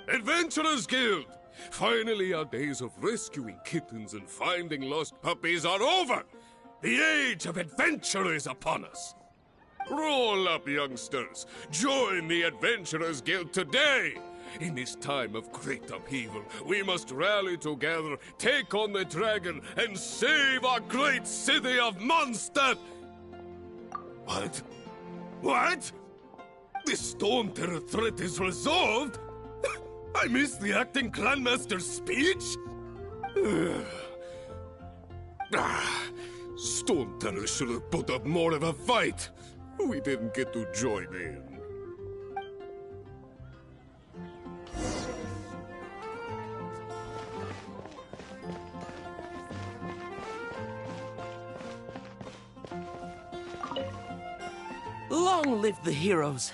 Adventurers Guild! Finally, our days of rescuing kittens and finding lost puppies are over! The age of adventure is upon us! Roll up, youngsters! Join the Adventurers Guild today! In this time of great upheaval, we must rally together, take on the dragon, and save our great city of Mondstadt! What? What? The Storm Terror threat is resolved? I missed the acting clanmaster's speech? Storm Terror should have put up more of a fight. We didn't get to join in. Long live the heroes.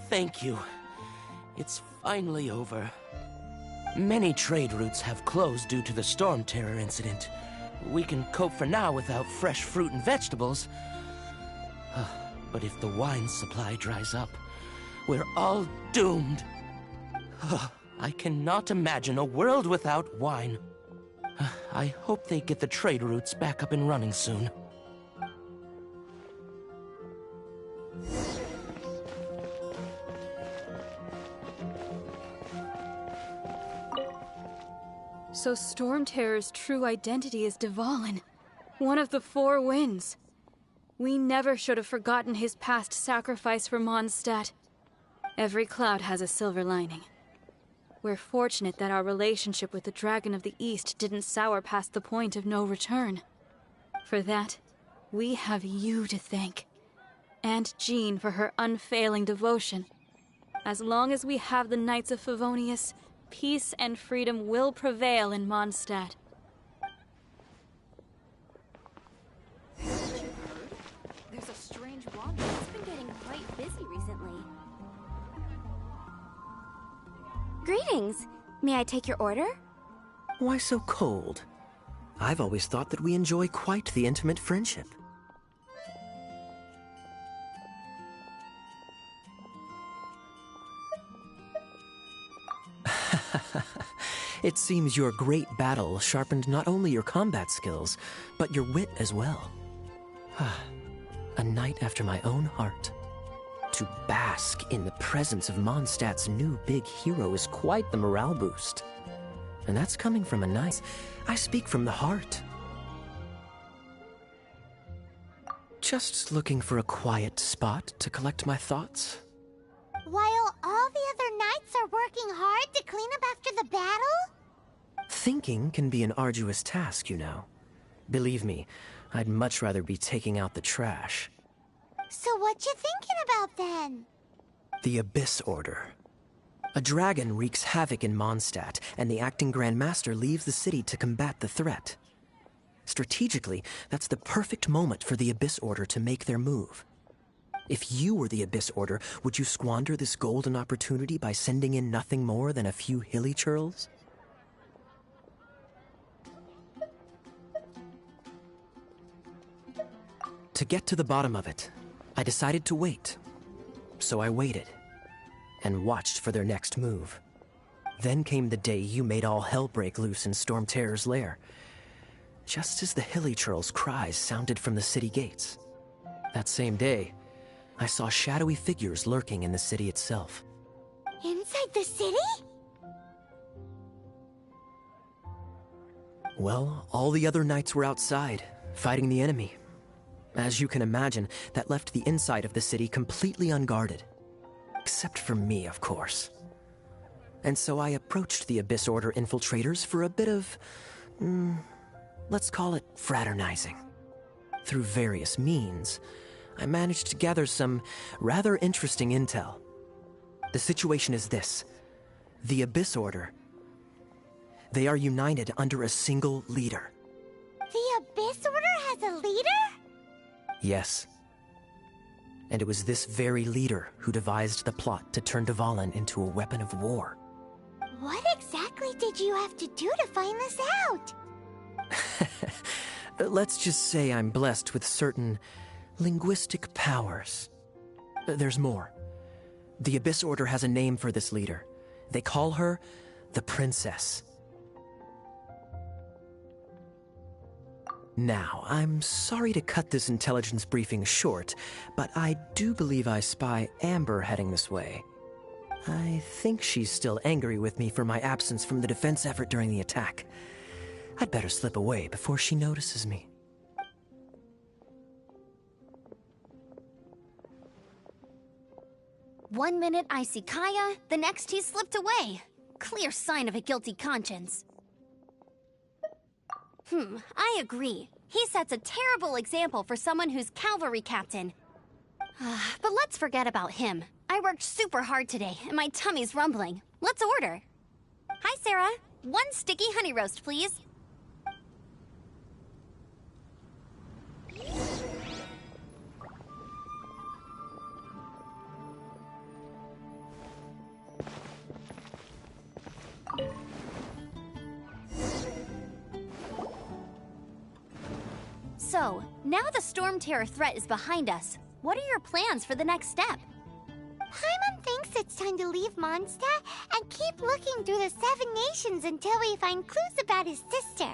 Thank you. It's finally over. Many trade routes have closed due to the Storm Terror incident. We can cope for now without fresh fruit and vegetables. But if the wine supply dries up, we're all doomed. I cannot imagine a world without wine. I hope they get the trade routes back up and running soon. So Storm Terror's true identity is Dvalin, one of the Four Winds. We never should have forgotten his past sacrifice for Mondstadt. Every cloud has a silver lining. We're fortunate that our relationship with the Dragon of the East didn't sour past the point of no return. For that, we have you to thank. And Jean for her unfailing devotion. As long as we have the Knights of Favonius, peace and freedom will prevail in Mondstadt. There's a strange wander that's been getting quite busy recently. Greetings. May I take your order? Why so cold? I've always thought that we enjoy quite the intimate friendship. It seems your great battle sharpened not only your combat skills, but your wit as well. A knight after my own heart. To bask in the presence of Mondstadt's new big hero is quite the morale boost. And that's coming from a knight. I speak from the heart. Just looking for a quiet spot to collect my thoughts. While all the other knights are working hard to clean up after the battle? Thinking can be an arduous task, you know. Believe me, I'd much rather be taking out the trash. So what you thinking about then? The Abyss Order. A dragon wreaks havoc in Mondstadt, and the acting Grand Master leaves the city to combat the threat. Strategically, that's the perfect moment for the Abyss Order to make their move. If you were the Abyss Order, would you squander this golden opportunity by sending in nothing more than a few hilly churls? To get to the bottom of it, I decided to wait. So I waited, and watched for their next move. Then came the day you made all hell break loose in Storm Terror's lair, just as the hilly churl's cries sounded from the city gates. That same day, I saw shadowy figures lurking in the city itself. Inside the city? Well, all the other knights were outside, fighting the enemy. As you can imagine, that left the inside of the city completely unguarded. Except for me, of course. And so I approached the Abyss Order infiltrators for a bit of, let's call it fraternizing. Through various means, I managed to gather some rather interesting intel. The situation is this. The Abyss Order, they are united under a single leader. The Abyss Order has a leader? Yes. And it was this very leader who devised the plot to turn Dvalin into a weapon of war. What exactly did you have to do to find this out? Let's just say I'm blessed with certain linguistic powers. There's more. The Abyss Order has a name for this leader. They call her the Princess. Now, I'm sorry to cut this intelligence briefing short, but I do believe I spy Amber heading this way. I think she's still angry with me for my absence from the defense effort during the attack. I'd better slip away before she notices me. One minute I see Kaya, the next he's slipped away. Clear sign of a guilty conscience. I agree. He sets a terrible example for someone who's cavalry captain. But let's forget about him. I worked super hard today, and my tummy's rumbling. Let's order. Hi, Sarah. 1 sticky honey roast, please. So, now the Storm Terror threat is behind us. What are your plans for the next step? Paimon thinks it's time to leave Mondstadt and keep looking through the 7 nations until we find clues about his sister.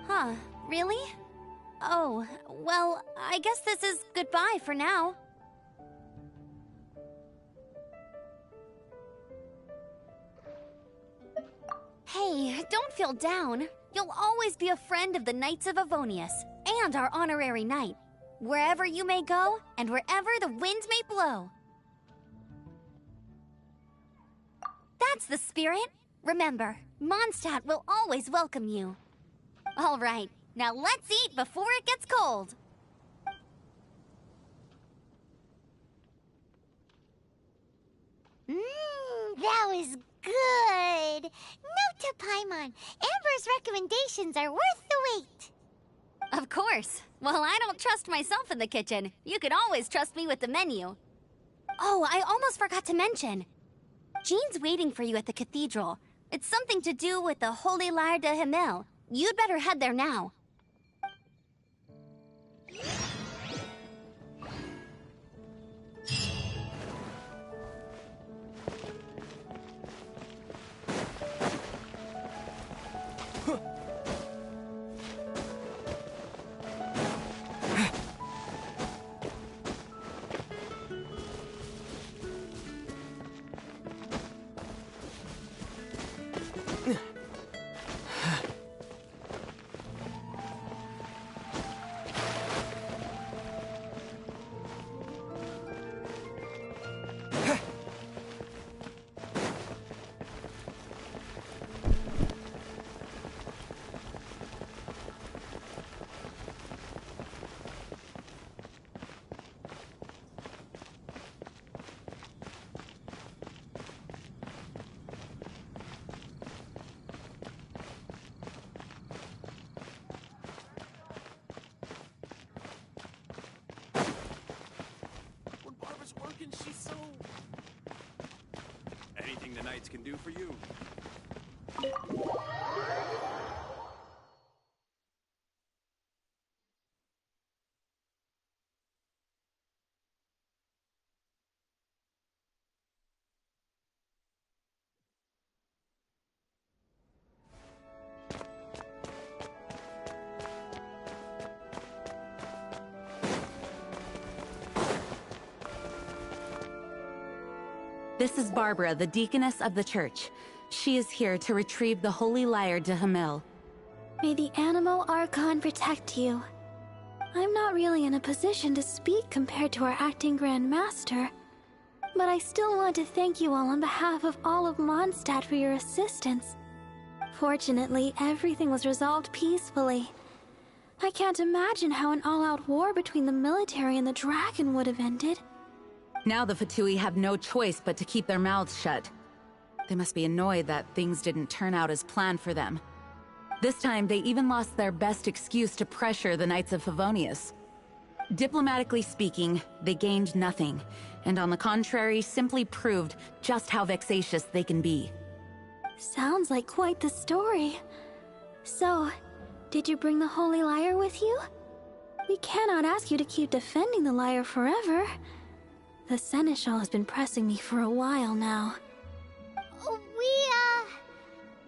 Huh, really? Oh, well, I guess this is goodbye for now. Hey, don't feel down. You'll always be a friend of the Knights of Favonius, and our honorary knight. Wherever you may go, and wherever the wind may blow. That's the spirit. Remember, Mondstadt will always welcome you. All right, now let's eat before it gets cold. That was good. Note to Paimon, Amber's recommendations are worth the wait. Of course. Well, I don't trust myself in the kitchen. You can always trust me with the menu. Oh, I almost forgot to mention. Jean's waiting for you at the cathedral. It's something to do with the Holy Lyre de Himmel. You'd better head there now. She's so... Anything the Knights can do for you. This is Barbara, the deaconess of the church. She is here to retrieve the Holy Lyre de Himmel. May the Animo Archon protect you. I'm not really in a position to speak compared to our acting Grand Master, but I still want to thank you all on behalf of all of Mondstadt for your assistance. Fortunately, everything was resolved peacefully. I can't imagine how an all-out war between the military and the dragon would have ended. Now the Fatui have no choice but to keep their mouths shut. They must be annoyed that things didn't turn out as planned for them. This time, they even lost their best excuse to pressure the Knights of Favonius. Diplomatically speaking, they gained nothing, and on the contrary, simply proved just how vexatious they can be. Sounds like quite the story. So, did you bring the Holy Lyre with you? We cannot ask you to keep defending the lyre forever. The Seneschal has been pressing me for a while now. We,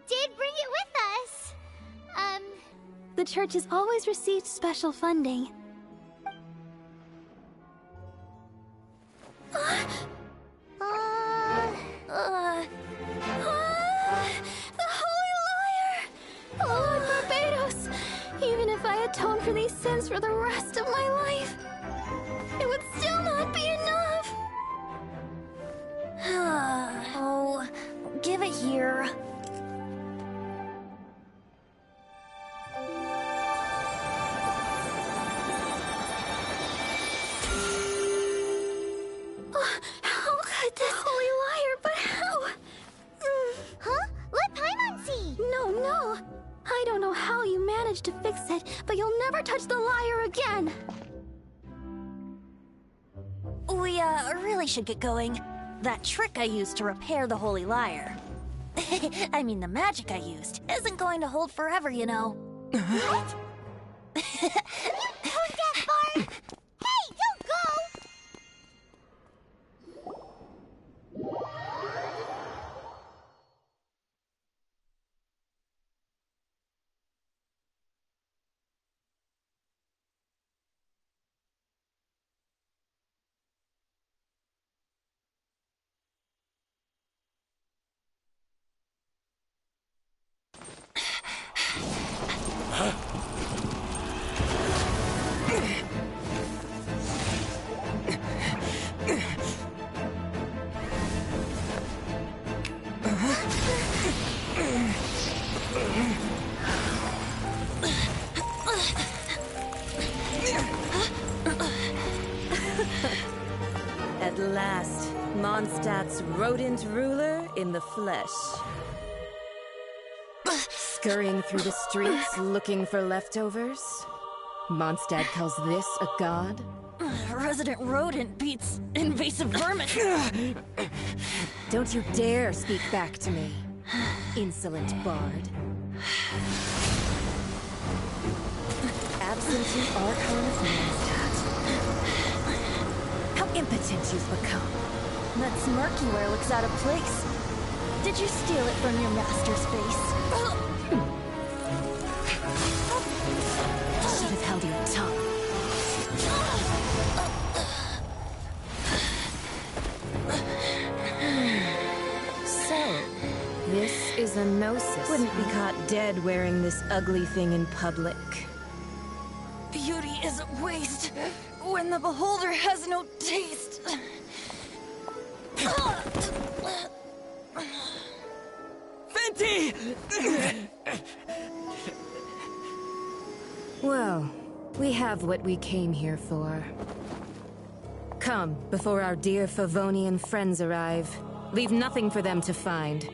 did bring it with us. The church has always received special funding. The Holy Lyre! Lord Barbados! Even if I atone for these sins for the rest of my life, it would still not be enough! Oh, give it here. How could this Holy Lyre, but how? Huh? Let Paimon see! No. I don't know how you managed to fix it, but you'll never touch the lyre again! We, really should get going. That trick I used to repair the Holy Lyre. I mean, the magic I used isn't going to hold forever, you know. What? You tone deaf, Barb! Hey, don't go! At last, Mondstadt's rodent ruler in the flesh. Scurrying through the streets looking for leftovers? Mondstadt calls this a god? Resident rodent beats invasive vermin. Don't you dare speak back to me, insolent bard. Absentee Archon of Mondstadt. How impotent you've become. That smirk you wear looks out of place. Did you steal it from your master's face? Should have held your tongue. So, this is a gnosis. Wouldn't be caught dead wearing this ugly thing in public. Beauty is a waste when the beholder has no taste. Venti! Well, we have what we came here for. Come, before our dear Favonian friends arrive. Leave nothing for them to find.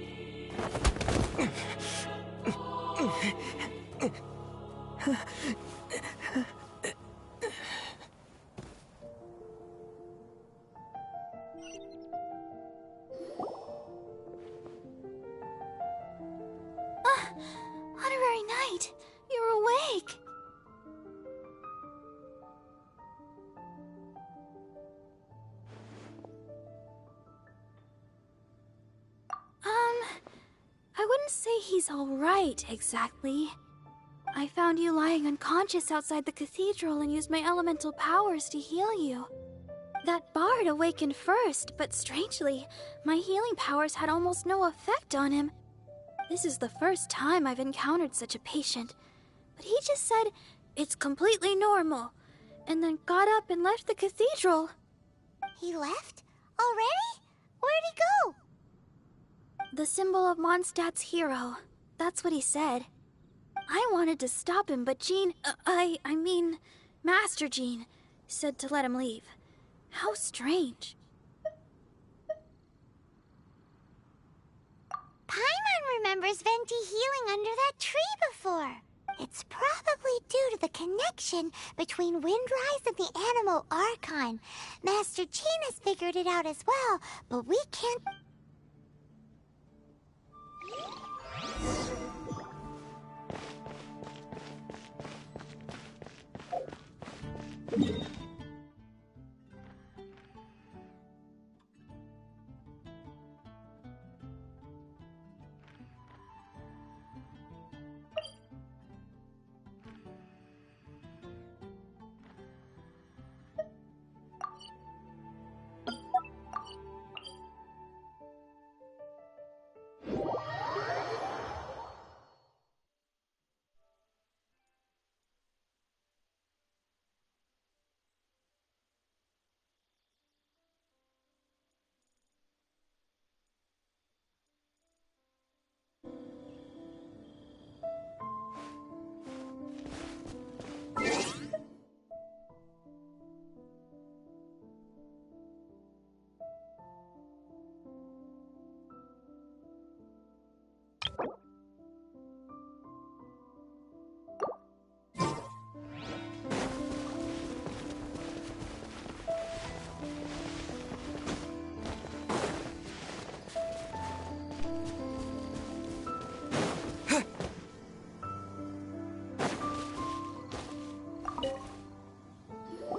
Honorary Knight, you're awake. I wouldn't say he's all right, exactly. I found you lying unconscious outside the cathedral and used my elemental powers to heal you. That bard awakened first, but strangely, my healing powers had almost no effect on him. This is the first time I've encountered such a patient, but he just said it's completely normal, and then got up and left the cathedral. He left? Already? Where'd he go? The symbol of Mondstadt's hero. That's what he said. I wanted to stop him, but Jean, I mean, Master Jean, said to let him leave. How strange. Paimon remembers Venti healing under that tree before. It's probably due to the connection between Windrise and the Animal Archon. Master Jean has figured it out as well, but we can't...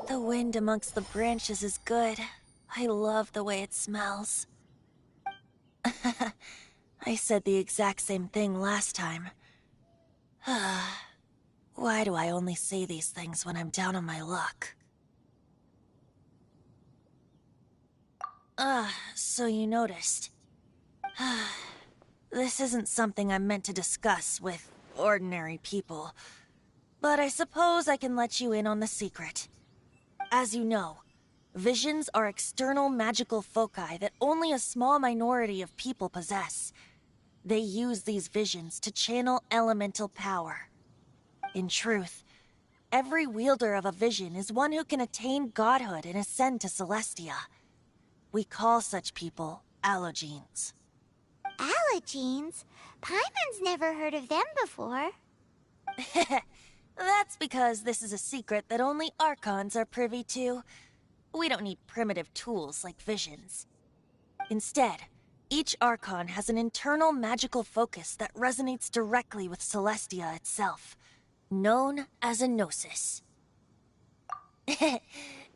The wind amongst the branches is good. I love the way it smells. I said the exact same thing last time. Why do I only say these things when I'm down on my luck? So you noticed. This isn't something I'm meant to discuss with ordinary people, but I suppose I can let you in on the secret. As you know, visions are external magical foci that only a small minority of people possess. They use these visions to channel elemental power. In truth, every wielder of a vision is one who can attain godhood and ascend to Celestia. We call such people allogenes. Allogenes? Paimon's never heard of them before. That's because this is a secret that only Archons are privy to. We don't need primitive tools like visions. Instead, each Archon has an internal magical focus that resonates directly with Celestia itself, known as a Gnosis.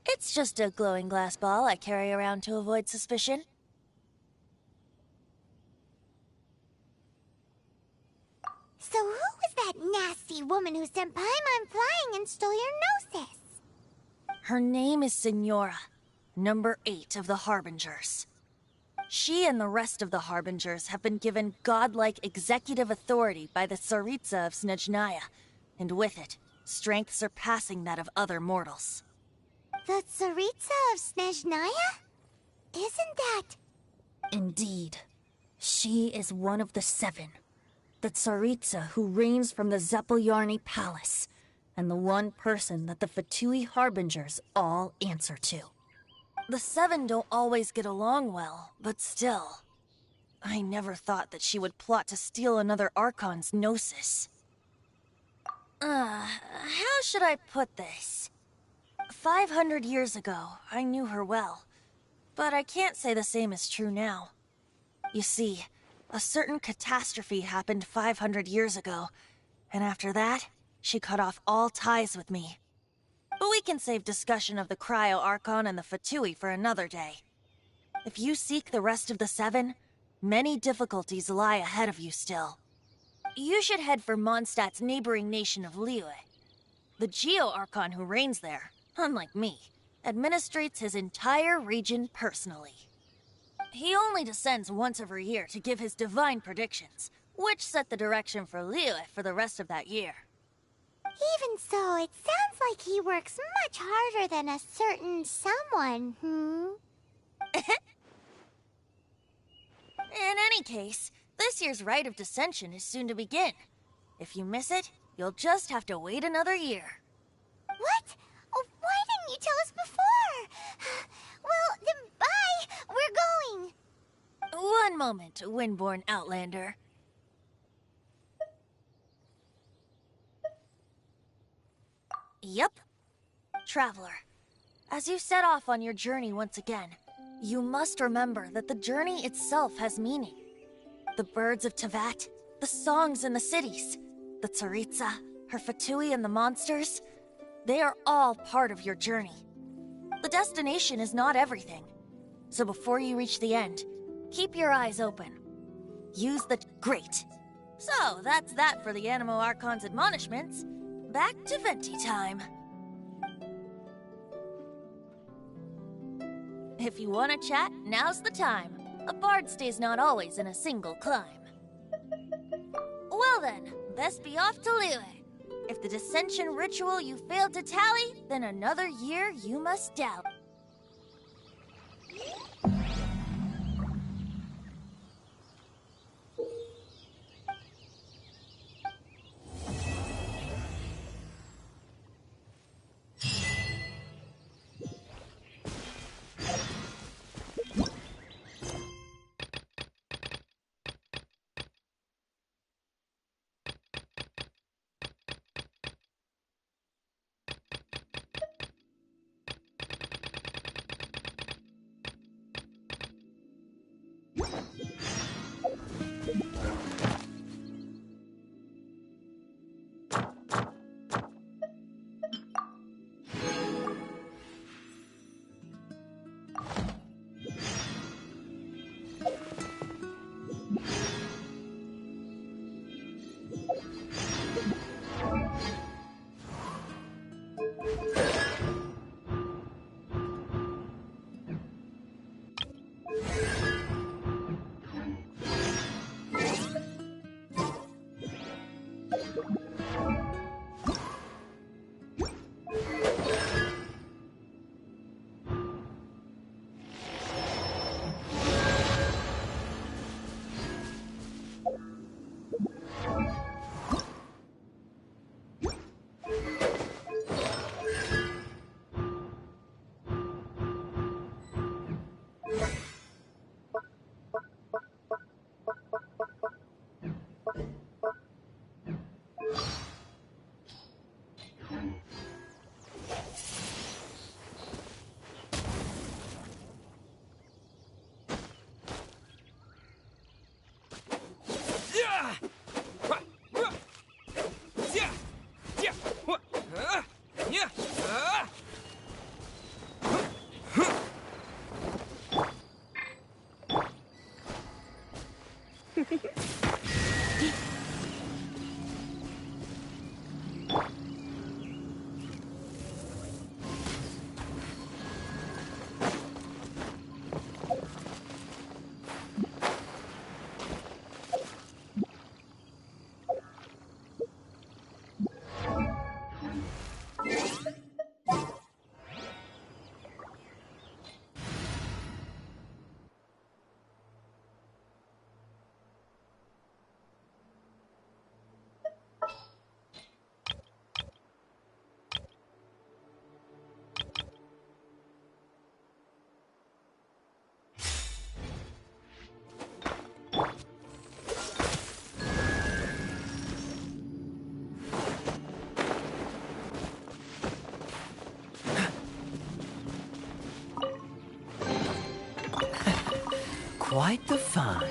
It's just a glowing glass ball I carry around to avoid suspicion. So who was that nasty woman who sent Paimon flying and stole your Gnosis? Her name is Signora, number 8 of the Harbingers. She and the rest of the Harbingers have been given godlike executive authority by the Tsaritsa of Snezhnaya, and with it, strength surpassing that of other mortals. The Tsaritsa of Snezhnaya? Isn't that... Indeed. She is one of the 7. The Tsaritsa who reigns from the Zeppeljorny Palace, and the one person that the Fatui Harbingers all answer to. The 7 don't always get along well, but still. I never thought that she would plot to steal another Archon's Gnosis. How should I put this? 500 years ago, I knew her well, but I can't say the same is true now. You see, a certain catastrophe happened 500 years ago, and after that, she cut off all ties with me. But we can save discussion of the Cryo Archon and the Fatui for another day. If you seek the rest of the 7, many difficulties lie ahead of you still. You should head for Mondstadt's neighboring nation of Liyue. The Geo Archon who reigns there, unlike me, administrates his entire region personally. He only descends once every year to give his divine predictions, which set the direction for Liyue for the rest of that year. Even so, it sounds like he works much harder than a certain someone, In any case, this year's Rite of Dissension is soon to begin. If you miss it, you'll just have to wait another year. What? Oh, why didn't you tell us before? Well, then bye! We're going! One moment, Windborn Outlander. Yep. Traveler, as you set off on your journey once again, you must remember that the journey itself has meaning. The birds of Tevat, the songs in the cities, the Tsaritsa, her Fatui and the monsters, they are all part of your journey. The destination is not everything. So before you reach the end, keep your eyes open. Use the... Great. So, that's that for the Animo Archon's admonishments. Back to Venti time. If you want to chat, now's the time. A bard stays not always in a single climb. Well then, best be off to Liyue. If the dissension ritual you failed to tally, then another year you must doubt. Quite the find.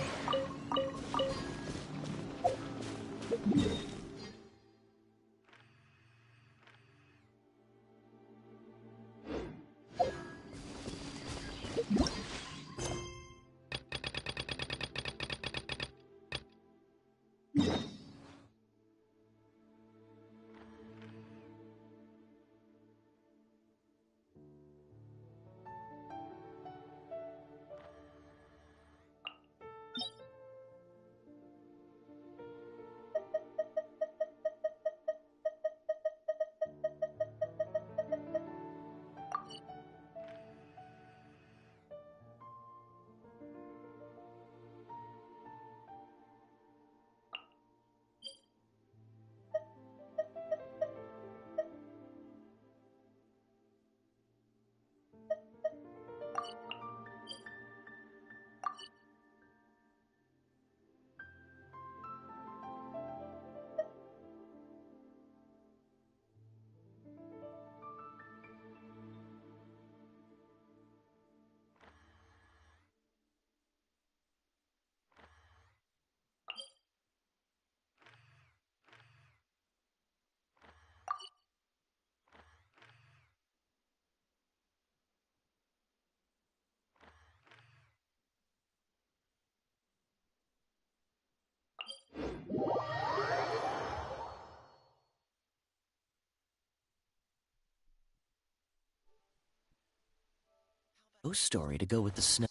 Ghost story to go with the snow.